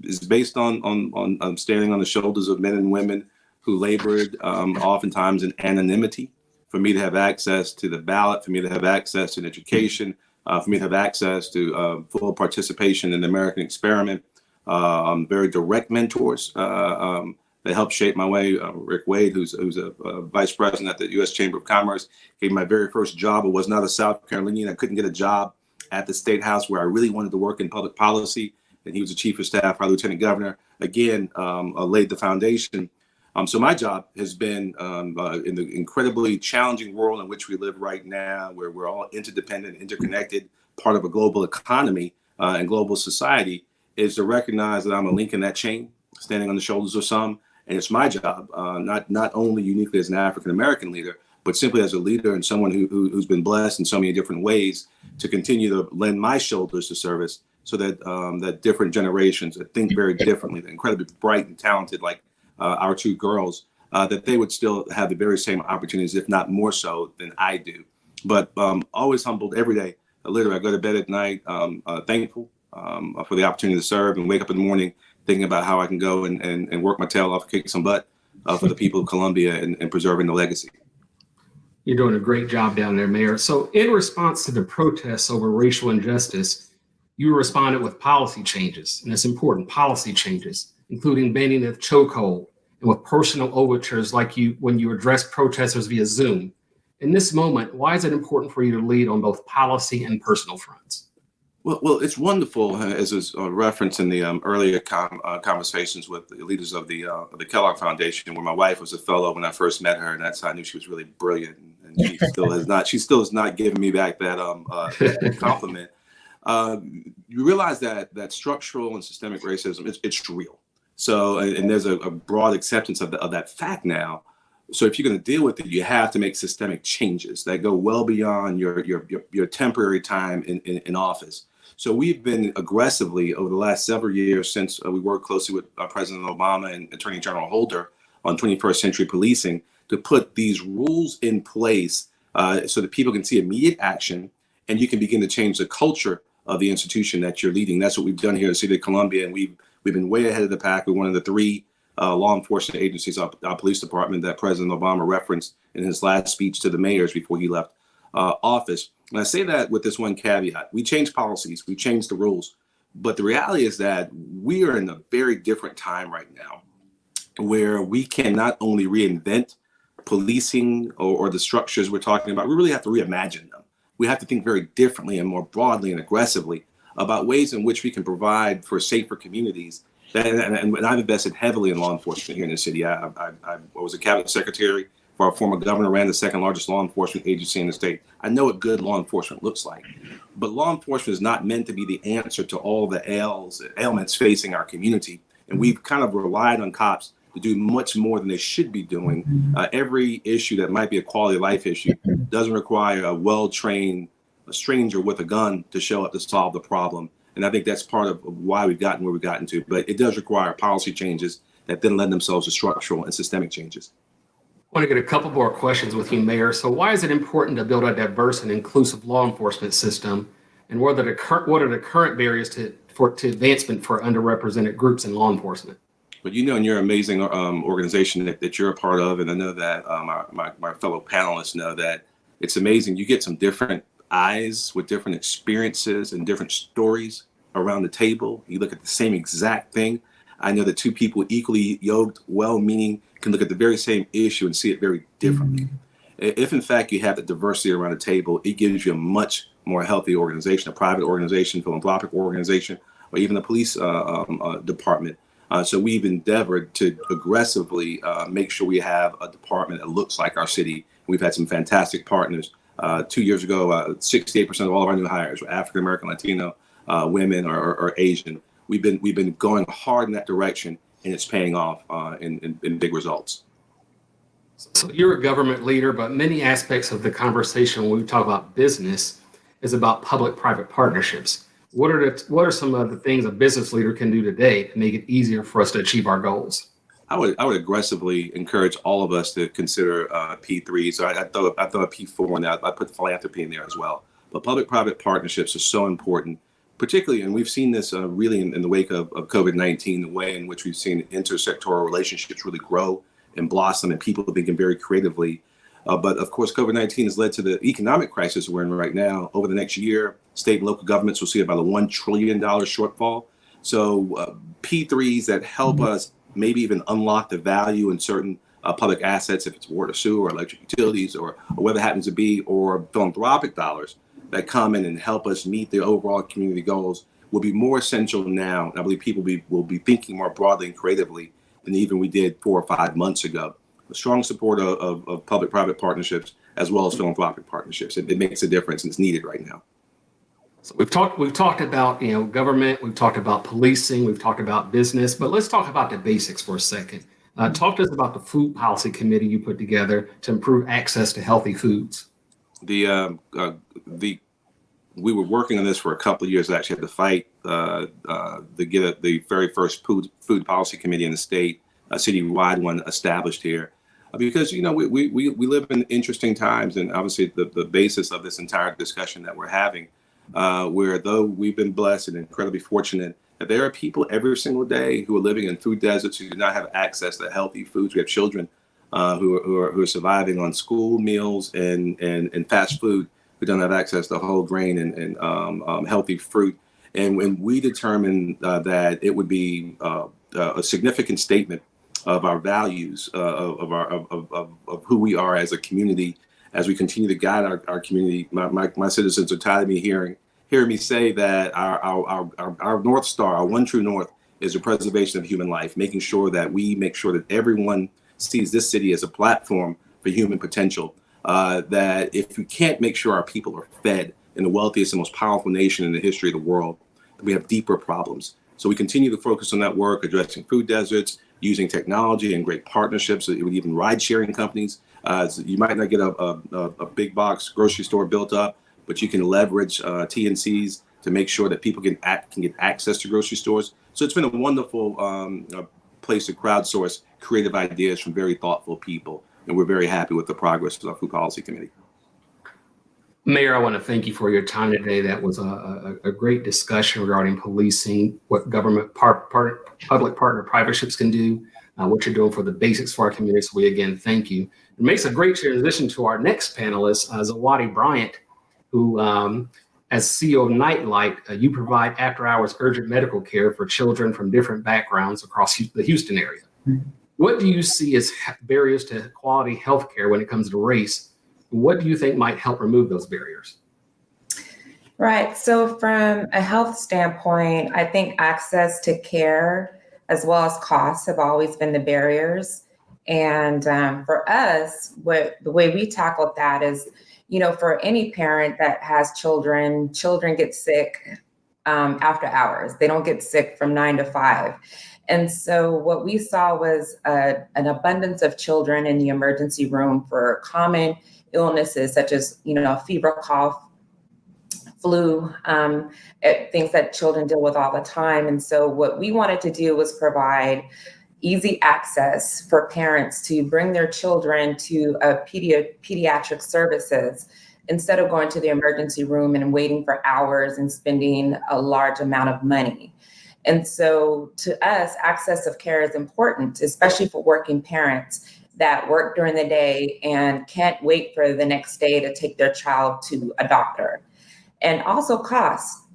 S15: is based on standing on the shoulders of men and women who labored oftentimes in anonymity for me to have access to the ballot, for me to have access to an education, for me to have access to full participation in the American experiment. Very direct mentors that helped shape my way. Rick Wade, who's a vice president at the U.S. Chamber of Commerce, gave me my very first job. It was not a South Carolinian. I couldn't get a job at the State House where I really wanted to work in public policy. And he was the chief of staff, our lieutenant governor, again, laid the foundation. So my job has been in the incredibly challenging world in which we live right now, where we're all interdependent, interconnected, part of a global economy and global society, is to recognize that I'm a link in that chain, standing on the shoulders of some. And it's my job, not only uniquely as an African-American leader, but simply as a leader and someone who's been blessed in so many different ways, to continue to lend my shoulders to service so that that different generations that think very differently, that incredibly bright and talented, like our two girls, that they would still have the very same opportunities, if not more so than I do. But always humbled every day. Literally, I go to bed at night thankful for the opportunity to serve, and wake up in the morning thinking about how I can go and work my tail off, kick some butt for the people of Columbia and preserving the legacy.
S12: You're doing a great job down there, Mayor. So in response to the protests over racial injustice, you responded with policy changes, and it's important, policy changes, including banning the chokehold and with personal overtures like when you address protesters via Zoom. In this moment, why is it important for you to lead on both policy and personal fronts?
S15: Well, it's wonderful, as is referenced in the earlier conversations with the leaders of the Kellogg Foundation, where my wife was a fellow when I first met her, and that's how I knew she was really brilliant. And she still has not given me back that compliment. You realize that structural and systemic racism, it's real. So, and there's a broad acceptance of that fact now. So if you're going to deal with it, you have to make systemic changes that go well beyond your temporary time in office. So we've been aggressively over the last several years, since we worked closely with President Obama and Attorney General Holder on 21st century policing, to put these rules in place so that people can see immediate action, and you can begin to change the culture of the institution that you're leading. That's what we've done here in the city of Columbia, and we've been way ahead of the pack. We're one of the three law enforcement agencies, our police department, that President Obama referenced in his last speech to the mayors before he left office. And I say that with this one caveat: we changed policies, we changed the rules, but the reality is that we are in a very different time right now, where we can not only reinvent policing or the structures we're talking about, we really have to reimagine them. we have to think very differently and more broadly and aggressively about ways in which we can provide for safer communities. And I've invested heavily in law enforcement here in the city. I was a cabinet secretary for our former governor, ran the second largest law enforcement agency in the state. I know what good law enforcement looks like. But law enforcement is not meant to be the answer to all the ailments facing our community. And we've kind of relied on cops to do much more than they should be doing. Every issue that might be a quality of life issue doesn't require a well-trained stranger with a gun to show up to solve the problem. And I think that's part of why we've gotten where we've gotten to. But it does require policy changes that then lend themselves to structural and systemic changes.
S12: I want to get a couple more questions with you, Mayor. So why is it important to build a diverse and inclusive law enforcement system? And what are the current barriers to advancement for underrepresented groups in law enforcement?
S15: But you know, in your amazing organization that you're a part of, and I know that my fellow panelists know that it's amazing. You get some different eyes with different experiences and different stories around the table. You look at the same exact thing. I know that two people equally yoked, well-meaning, can look at the very same issue and see it very differently. If in fact you have the diversity around the table, it gives you a much more healthy organization, a private organization, philanthropic organization, or even the police department. So we've endeavored to aggressively make sure we have a department that looks like our city. We've had some fantastic partners. 2 years ago, 68% of all of our new hires were African American, Latino, women, or Asian. We've been going hard in that direction, and it's paying off in big results.
S12: So you're a government leader, but many aspects of the conversation when we talk about business is about public-private partnerships. What are some of the things a business leader can do today to make it easier for us to achieve our goals?
S15: I would aggressively encourage all of us to consider P3. So I throw a P4 in there. I put philanthropy in there as well. But public-private partnerships are so important, particularly, and we've seen this really in the wake of COVID-19, the way in which we've seen intersectoral relationships really grow and blossom and people thinking very creatively. But of course, COVID-19 has led to the economic crisis we're in right now. Over the next year, state and local governments will see about a $1 trillion shortfall. So P3s that help us maybe even unlock the value in certain public assets, if it's water, sewer, or electric utilities, or whatever it happens to be, or philanthropic dollars that come in and help us meet the overall community goals will be more essential now. And I believe people will be thinking more broadly and creatively than even we did 4 or 5 months ago. A strong support of public-private partnerships as well as philanthropic partnerships. It makes a difference, and it's needed right now.
S12: So we've talked about government, we've talked about policing, we've talked about business, but let's talk about the basics for a second. Talk to us about the food policy committee you put together to improve access to healthy foods.
S15: We were working on this for a couple of years. I actually had to fight to get the very first food policy committee in the state, a citywide one established here. Because, we live in interesting times, and obviously the basis of this entire discussion that we're having, where though we've been blessed and incredibly fortunate that there are people every single day who are living in food deserts who do not have access to healthy foods. We have children who are surviving on school meals and fast food who don't have access to whole grain and healthy fruit. And when we determined that it would be a significant statement of our values, of who we are as a community, as we continue to guide our community. My citizens are tired of me hearing me say that our North Star, our one true north, is the preservation of human life, making sure that we make sure that everyone sees this city as a platform for human potential. That if we can't make sure our people are fed in the wealthiest and most powerful nation in the history of the world, we have deeper problems. So we continue to focus on that work, addressing food deserts, using technology and great partnerships with even ride-sharing companies. So you might not get a big box grocery store built up, but you can leverage TNCs to make sure that people can get access to grocery stores. So it's been a wonderful place to crowdsource creative ideas from very thoughtful people. And we're very happy with the progress of our Food Policy Committee.
S12: Mayor, I want to thank you for your time today. That was a great discussion regarding policing, what government public partner partnerships can do, what you're doing for the basics for our community. So we again thank you. It makes a great transition to our next panelist, Zawadi Bryant, who, as CEO of Nightlight, you provide after-hours urgent medical care for children from different backgrounds across the Houston area. What do you see as barriers to quality healthcare when it comes to race? What do you think might help remove those barriers?
S16: Right. So, from a health standpoint, I think access to care as well as costs have always been the barriers. And for us, the way we tackled that is, for any parent that has children, children get sick after hours. They don't get sick from 9 to 5. And so what we saw was an abundance of children in the emergency room for common illnesses such as, fever, cough, flu, things that children deal with all the time. And so what we wanted to do was provide easy access for parents to bring their children to pediatric services instead of going to the emergency room and waiting for hours and spending a large amount of money. And so to us, access of care is important, especially for working parents that work during the day and can't wait for the next day to take their child to a doctor. And also costs.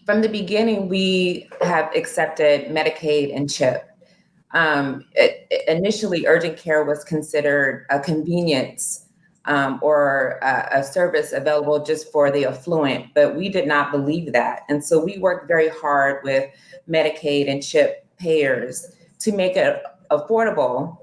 S16: From the beginning, we have accepted Medicaid and CHIP. Initially, urgent care was considered a convenience or a service available just for the affluent, but we did not believe that. And so we worked very hard with Medicaid and CHIP payers to make it affordable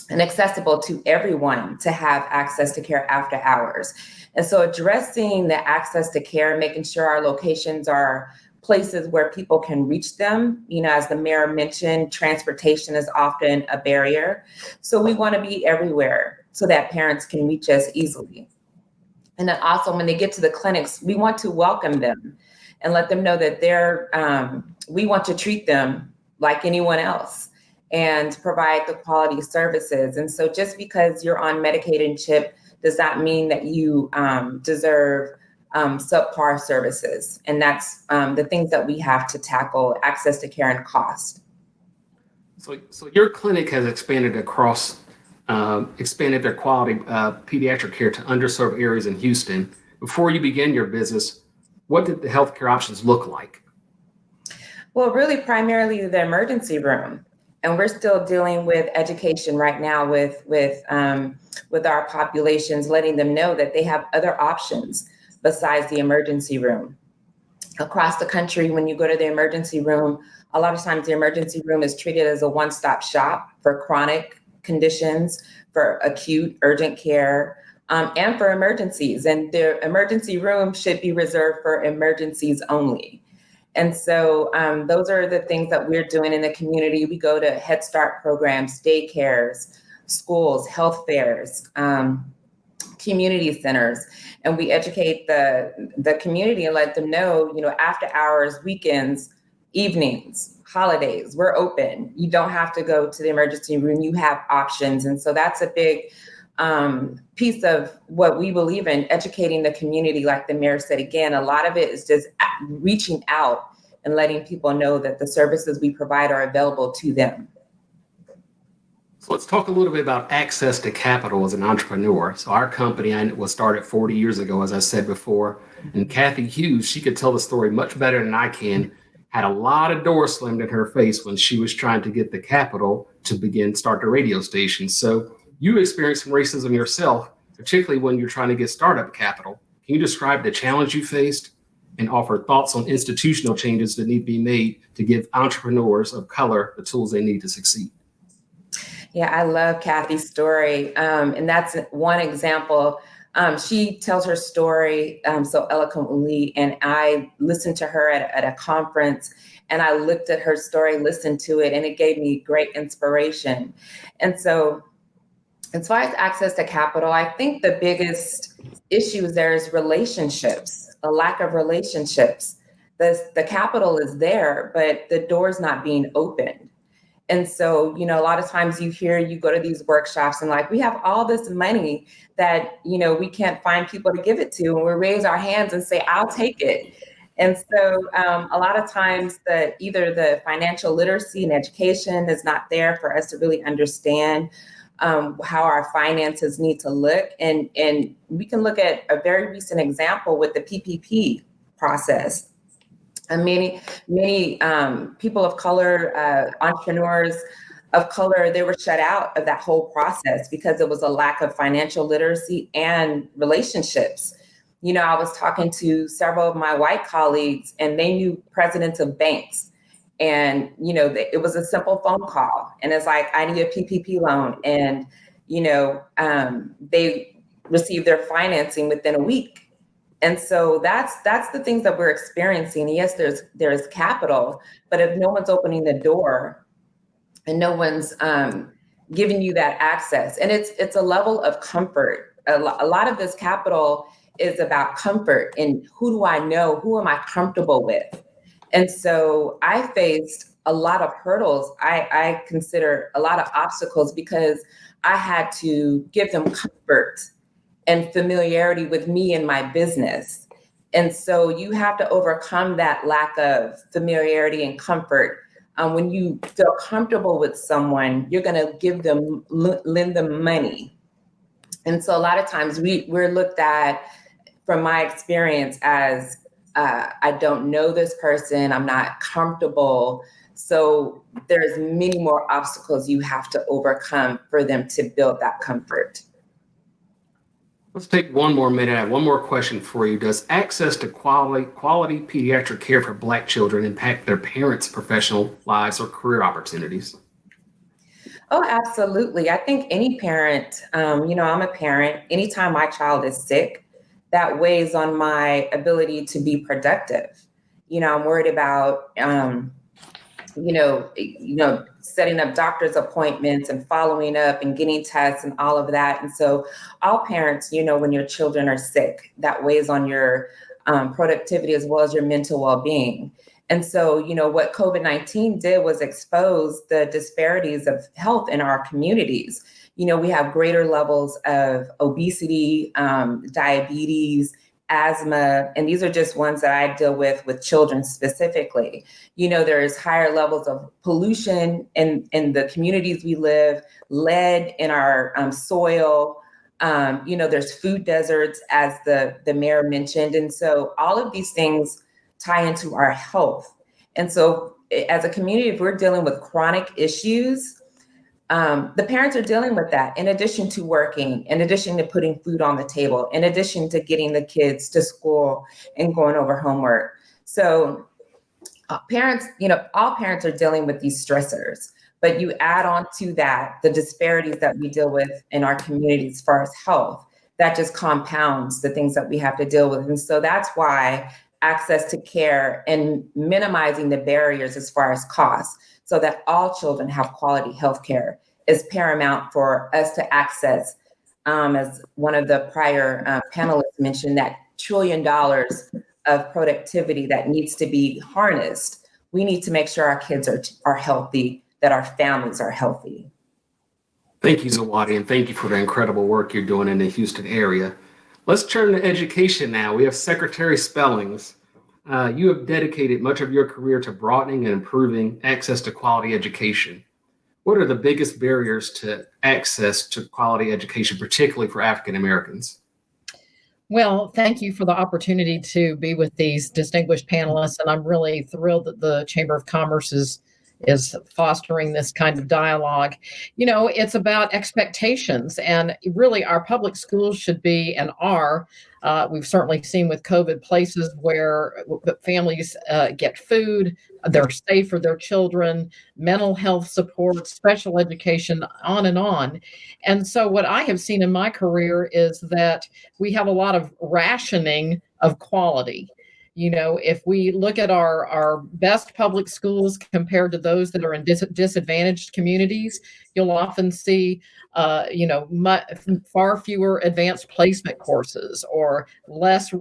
S16: and accessible to everyone to have access to care after hours. And so addressing the access to care, making sure our locations are places where people can reach them. As the mayor mentioned, transportation is often a barrier. So we want to be everywhere so that parents can reach us easily. And then also when they get to the clinics, we want to welcome them and let them know that we want to treat them like anyone else and provide the quality services. And so just because you're on Medicaid and CHIP does not mean that you deserve subpar services. And that's the things that we have to tackle: access to care and cost.
S12: So your clinic has expanded their quality pediatric care to underserved areas in Houston. Before you began your business, what did the healthcare options look like?
S16: Well, really primarily the emergency room. And we're still dealing with education right now with our populations, letting them know that they have other options besides the emergency room. Across the country, when you go to the emergency room, a lot of times the emergency room is treated as a one-stop shop for chronic conditions, for acute urgent care, and for emergencies. And the emergency room should be reserved for emergencies only. And so those are the things that we're doing in the community. We go to Head Start programs, daycares, schools, health fairs, community centers, and we educate the community and let them know, after hours, weekends, evenings, holidays, we're open. You don't have to go to the emergency room. You have options. And so that's a big piece of what we believe in, educating the community. Like the mayor said, again, a lot of it is just reaching out and letting people know that the services we provide are available to them.
S12: So let's talk a little bit about access to capital as an entrepreneur. So our company was started 40 years ago, as I said before, and Kathy Hughes, she could tell the story much better than I can, had a lot of doors slammed in her face when she was trying to get the capital to start the radio station. So you experienced some racism yourself, particularly when you're trying to get startup capital. Can you describe the challenge you faced and offer thoughts on institutional changes that need to be made to give entrepreneurs of color the tools they need to succeed?
S16: Yeah, I love Kathy's story. And that's one example. She tells her story so eloquently, and I listened to her at a conference, and I looked at her story, listened to it, and it gave me great inspiration. And so as far as access to capital, I think the biggest issue there is relationships, a lack of relationships. The capital is there, but the door's not being opened. And so, a lot of times you go to these workshops and like, we have all this money that, we can't find people to give it to. And we raise our hands and say, I'll take it. And so a lot of times either the financial literacy and education is not there for us to really understand how our finances need to look. And we can look at a very recent example with the PPP process. And many people of color, entrepreneurs of color, they were shut out of that whole process because there was a lack of financial literacy and relationships. I was talking to several of my white colleagues, and they knew presidents of banks. And, it was a simple phone call. And it's like, I need a PPP loan. And, they received their financing within a week. And so that's the things that we're experiencing. Yes, there's capital, but if no one's opening the door and no one's giving you that access, and it's a level of comfort. A lot of this capital is about comfort and who do I know? Who am I comfortable with? And so I faced a lot of hurdles. I consider a lot of obstacles because I had to give them comfort and familiarity with me and my business. And so you have to overcome that lack of familiarity and comfort. When you feel comfortable with someone, you're going to lend them money. And so a lot of times we're looked at, from my experience, as I don't know this person, I'm not comfortable. So there's many more obstacles you have to overcome for them to build that comfort.
S12: Let's take one more minute. I have one more question for you. Does access to quality pediatric care for Black children impact their parents' professional lives or career opportunities?
S16: Oh, absolutely. I think any parent, I'm a parent, anytime my child is sick, that weighs on my ability to be productive. I'm worried about, setting up doctor's appointments and following up and getting tests and all of that. And so all parents, when your children are sick, that weighs on your productivity as well as your mental well-being. And so, what COVID-19 did was expose the disparities of health in our communities. We have greater levels of obesity, diabetes, asthma, and these are just ones that I deal with children specifically. There's higher levels of pollution in the communities we live, lead in our soil. There's food deserts, as the mayor mentioned. And so all of these things tie into our health. And so as a community, if we're dealing with chronic issues, the parents are dealing with that in addition to working, in addition to putting food on the table, in addition to getting the kids to school and going over homework. So parents, all parents are dealing with these stressors, but you add on to that the disparities that we deal with in our communities as far as health, that just compounds the things that we have to deal with. And so that's why access to care and minimizing the barriers as far as costs, so that all children have quality health care, is paramount for us to access. As one of the prior panelists mentioned, that $1 trillion of productivity that needs to be harnessed. We need to make sure our kids are healthy, that our families are healthy.
S12: Thank you, Zawadi, and thank you for the incredible work you're doing in the Houston area. Let's turn to education now. We have Secretary Spellings. You have dedicated much of your career to broadening and improving access to quality education. What are the biggest barriers to access to quality education, particularly for African Americans?
S17: Well, thank you for the opportunity to be with these distinguished panelists, and I'm really thrilled that the Chamber of Commerce is fostering this kind of dialogue. It's about expectations, and really our public schools should be and are. We've certainly seen with COVID places where families get food, they're safe for their children, mental health support, special education, on and on. And so what I have seen in my career is that we have a lot of rationing of quality. If we look at our best public schools compared to those that are in disadvantaged communities, you'll often see, far fewer advanced placement courses or less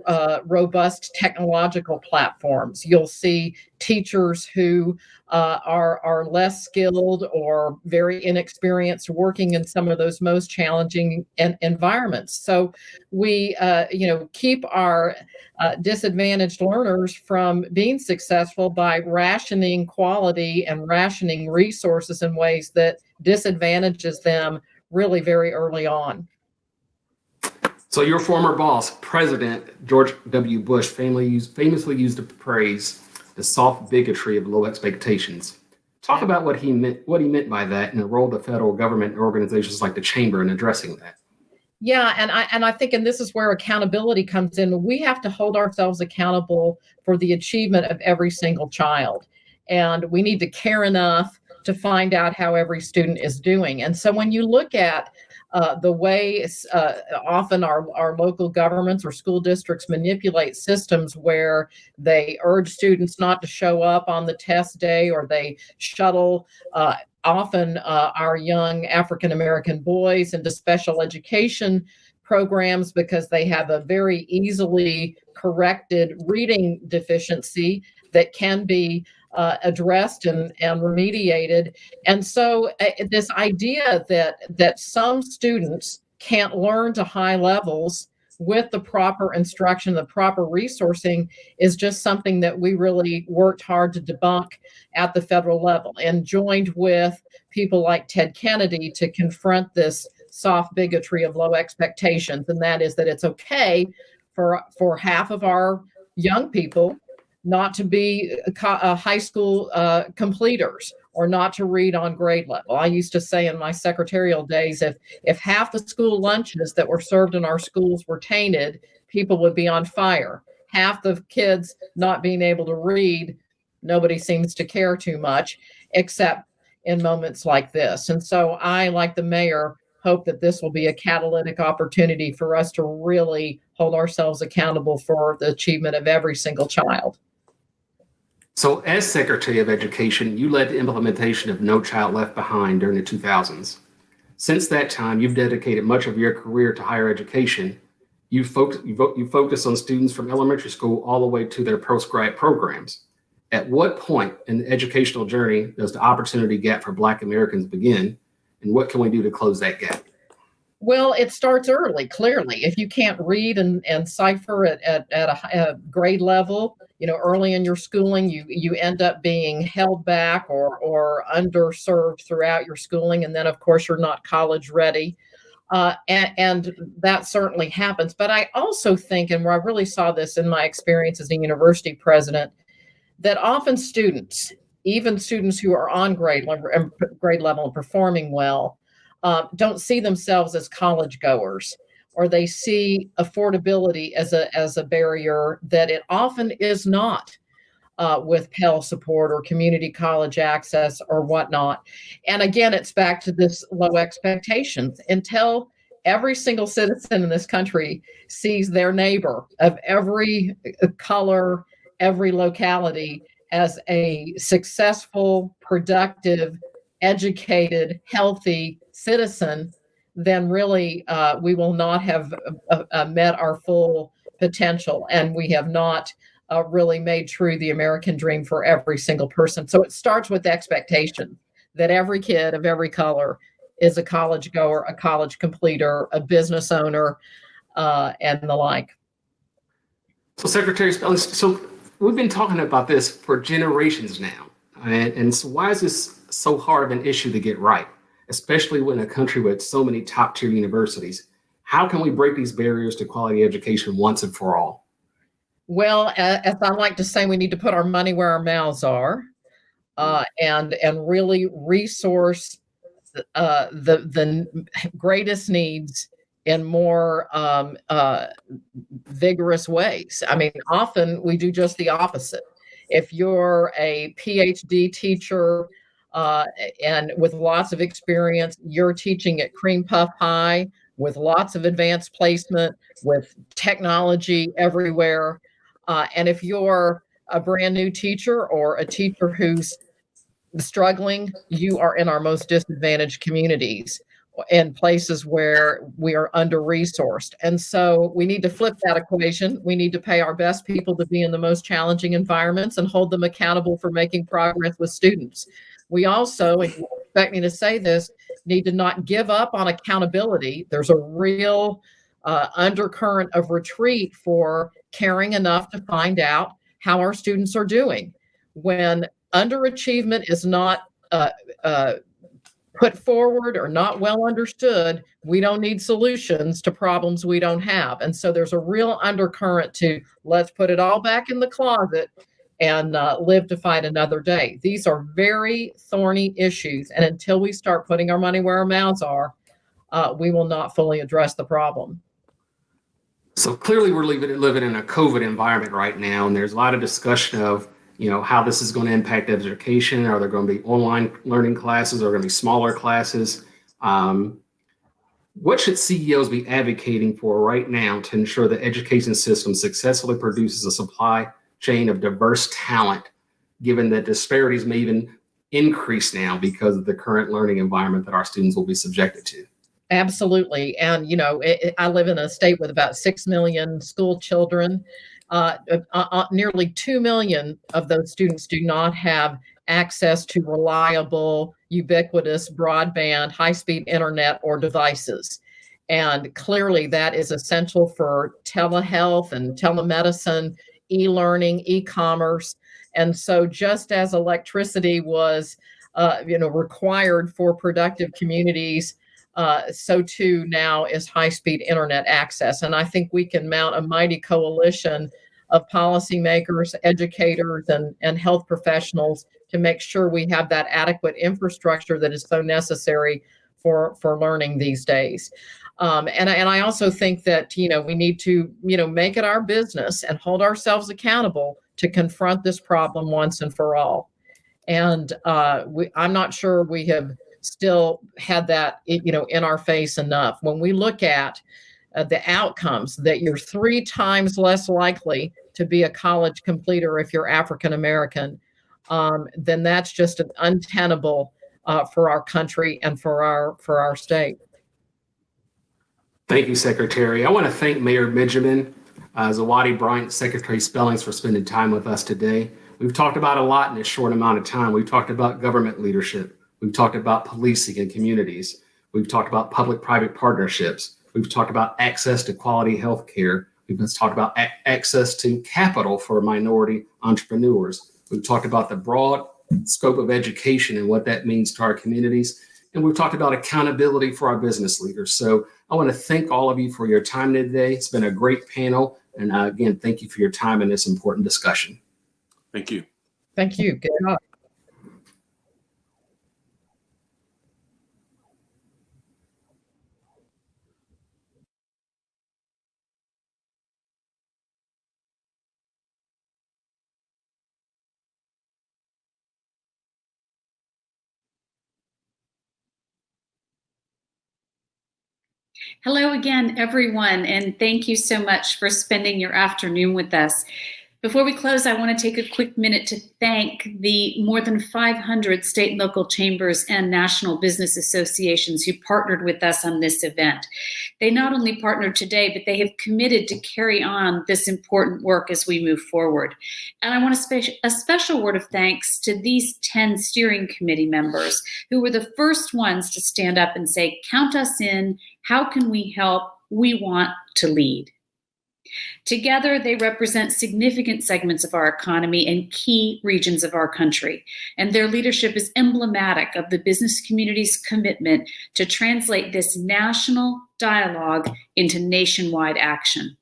S17: robust technological platforms. You'll see teachers who are less skilled or very inexperienced working in some of those most challenging environments. So we, keep our disadvantaged learners from being successful by rationing quality and rationing resources in ways that disadvantages them really very early on.
S12: So your former boss, President George W. Bush, famously used to praise the soft bigotry of low expectations. Talk about what he meant by that, and the role of the federal government and organizations like the Chamber in addressing that.
S17: Yeah, and I think, and this is where accountability comes in. We have to hold ourselves accountable for the achievement of every single child, and we need to care enough to find out how every student is doing. And so when you look at the way often our local governments or school districts manipulate systems where they urge students not to show up on the test day, or they shuttle often our young African American boys into special education programs because they have a very easily corrected reading deficiency that can be addressed and remediated. And so this idea that some students can't learn to high levels with the proper instruction, the proper resourcing, is just something that we really worked hard to debunk at the federal level, and joined with people like Ted Kennedy to confront this soft bigotry of low expectations. And that is that it's okay for half of our young people not to be high school completers, or not to read on grade level. I used to say in my secretarial days, if half the school lunches that were served in our schools were tainted, people would be on fire. Half the kids not being able to read, nobody seems to care too much, except in moments like this. And so I, like the mayor, hope that this will be a catalytic opportunity for us to really hold ourselves accountable for the achievement of every single child.
S12: So as Secretary of Education, you led the implementation of No Child Left Behind during the 2000s. Since that time, you've dedicated much of your career to higher education. You focus on students from elementary school all the way to their postgrad programs. At what point in the educational journey does the opportunity gap for Black Americans begin, and what can we do to close that gap?
S17: Well, it starts early, clearly. If you can't read and cipher at a grade level, early in your schooling, you end up being held back or underserved throughout your schooling. And then, of course, you're not college ready. And that certainly happens. But I also think, and where I really saw this in my experience as a university president, that often students, even students who are on grade level and performing well, don't see themselves as college goers, or they see affordability as a barrier that it often is not with Pell support or community college access or whatnot. And again, it's back to this low expectations. Until every single citizen in this country sees their neighbor of every color, every locality as a successful, productive, educated, healthy citizen, then really we will not have met our full potential, and we have not really made true the American dream for every single person. So it starts with the expectation that every kid of every color is a college goer, a college completer, a business owner, and the like.
S12: So Secretary Spelling, so we've been talking about this for generations now. And so why is this so hard of an issue to get right, especially in a country with so many top tier universities? How can we break these barriers to quality education once and for all?
S17: Well, as I like to say, we need to put our money where our mouths are, and really resource the greatest needs in more vigorous ways. I mean, often we do just the opposite. If you're a PhD teacher and with lots of experience, you're teaching at cream puff pie with lots of advanced placement, with technology everywhere. And if you're a brand new teacher or a teacher who's struggling, you are in our most disadvantaged communities, in places where we are under-resourced. And so we need to flip that equation. We need to pay our best people to be in the most challenging environments and hold them accountable for making progress with students. We also, and you expect me to say this, need to not give up on accountability. There's a real undercurrent of retreat for caring enough to find out how our students are doing. When underachievement is not put forward or not well understood, we don't need solutions to problems we don't have. And so there's a real undercurrent to let's put it all back in the closet and live to fight another day. These are very thorny issues. And until we start putting our money where our mouths are, we will not fully address the problem.
S12: So clearly we're living in a COVID environment right now, and there's a lot of discussion of, how this is going to impact education. Are there going to be online learning classes? Are there going to be smaller classes? What should CEOs be advocating for right now to ensure the education system successfully produces a supply chain of diverse talent, given that disparities may even increase now because of the current learning environment that our students will be subjected to?
S17: Absolutely. And, I live in a state with about 6 million school children. Nearly 2 million of those students do not have access to reliable, ubiquitous broadband, high-speed internet or devices. And clearly that is essential for telehealth and telemedicine, e-learning, e-commerce. And so just as electricity was, required for productive communities, so too now is high-speed internet access. And I think we can mount a mighty coalition of policymakers, educators, and health professionals to make sure we have that adequate infrastructure that is so necessary for learning these days. And I also think that, we need to, make it our business and hold ourselves accountable to confront this problem once and for all. And I'm not sure we have still had that, in our face enough. When we look at the outcomes, that you're 3 times less likely to be a college completer if you're African American, then that's just untenable for our country and for our state.
S12: Thank you, Secretary. I want to thank Mayor Benjamin, Zawadi Bryant, Secretary Spellings, for spending time with us today. We've talked about a lot in this short amount of time. We've talked about government leadership. We've talked about policing and communities. We've talked about public-private partnerships. We've talked about access to quality health care. We've talked about access to capital for minority entrepreneurs. We've talked about the broad scope of education and what that means to our communities. And we've talked about accountability for our business leaders. So I want to thank all of you for your time today. It's been a great panel. And again, thank you for your time in this important discussion.
S15: Thank you.
S17: Thank you. Good job.
S4: Hello again, everyone, and thank you so much for spending your afternoon with us. Before we close, I want to take a quick minute to thank the more than 500 state and local chambers and national business associations who partnered with us on this event. They not only partnered today, but they have committed to carry on this important work as we move forward. And I want a special word of thanks to these 10 steering committee members who were the first ones to stand up and say, "Count us in. How can we help? We want to lead." Together, they represent significant segments of our economy and key regions of our country, and their leadership is emblematic of the business community's commitment to translate this national dialogue into nationwide action.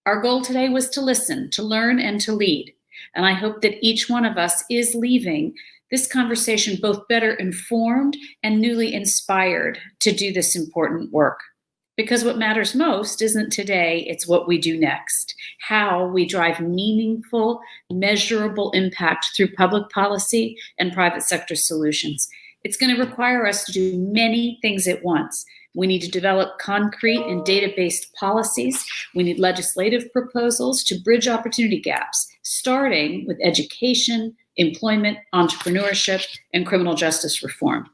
S4: Our goal today was to listen, to learn, and to lead, and I hope that each one of us is leaving this conversation both better informed and newly inspired to do this important work. Because what matters most isn't today, it's what we do next, how we drive meaningful, measurable impact through public policy and private sector solutions. It's going to require us to do many things at once. We need to develop concrete and data-based policies. We need legislative proposals to bridge opportunity gaps, starting with education, employment, entrepreneurship, and criminal justice reform.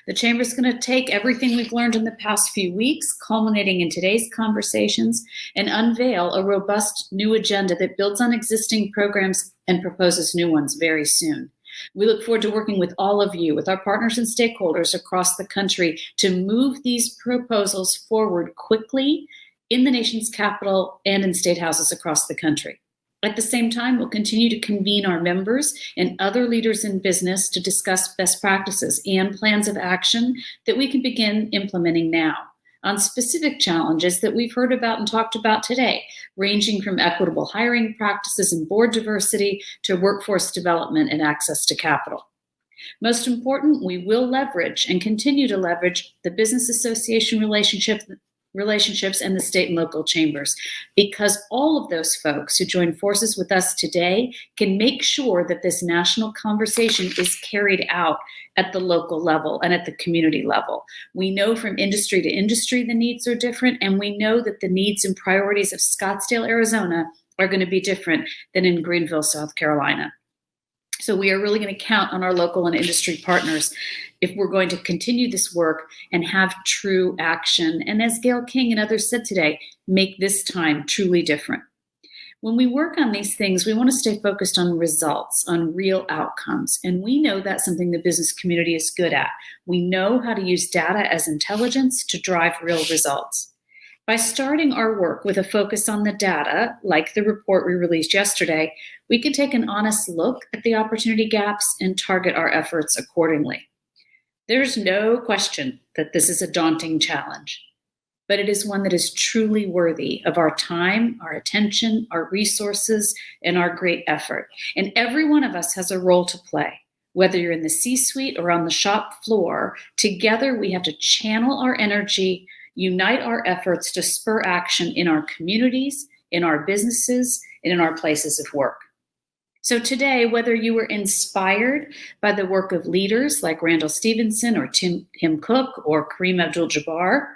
S4: The Chamber is going to take everything we've learned in the past few weeks, culminating in today's conversations, and unveil a robust new agenda that builds on existing programs and proposes new ones very soon. We look forward to working with all of you, with our partners and stakeholders across the country, to move these proposals forward quickly in the nation's capital and in state houses across the country. At the same time, we'll continue to convene our members and other leaders in business to discuss best practices and plans of action that we can begin implementing now on specific challenges that we've heard about and talked about today, ranging from equitable hiring practices and board diversity to workforce development and access to capital. Most important, we will leverage and continue to leverage the business association relationships and the state and local chambers, because all of those folks who join forces with us today can make sure that this national conversation is carried out at the local level and at the community level. We know from industry to industry the needs are different, and we know that the needs and priorities of Scottsdale, Arizona are going to be different than in Greenville, South Carolina. So we are really going to count on our local and industry partners if we're going to continue this work and have true action. And as Gail King and others said today, make this time truly different. When we work on these things, we want to stay focused on results, on real outcomes. And we know that's something the business community is good at. We know how to use data as intelligence to drive real results. By starting our work with a focus on the data, like the report we released yesterday, we can take an honest look at the opportunity gaps and target our efforts accordingly. There's no question that this is a daunting challenge, but it is one that is truly worthy of our time, our attention, our resources, and our great effort. And every one of us has a role to play. Whether you're in the C-suite or on the shop floor, together we have to channel our energy, unite our efforts to spur action in our communities, in our businesses, and in our places of work. So today, whether you were inspired by the work of leaders like Randall Stevenson or Tim Cook or Kareem Abdul-Jabbar,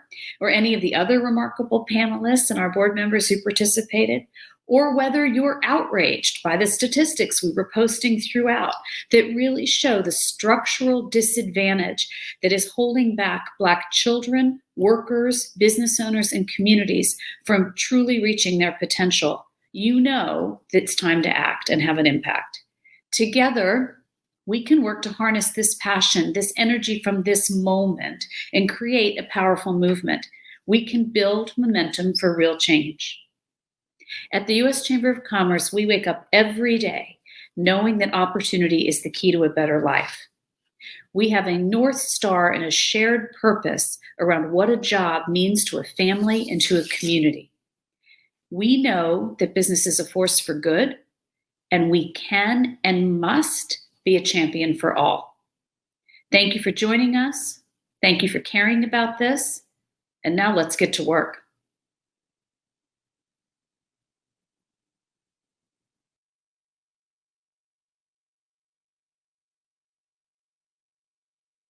S4: or any of the other remarkable panelists and our board members who participated, or whether you're outraged by the statistics we were posting throughout that really show the structural disadvantage that is holding back Black children, workers, business owners, and communities from truly reaching their potential, you know that it's time to act and have an impact. Together, we can work to harness this passion, this energy from this moment, and create a powerful movement. We can build momentum for real change. At the U.S. Chamber of Commerce, we wake up every day knowing that opportunity is the key to a better life. We have a North Star and a shared purpose around what a job means to a family and to a community. We know that business is a force for good, and we can and must be a champion for all. Thank you for joining us. Thank you for caring about this. And now let's get to work.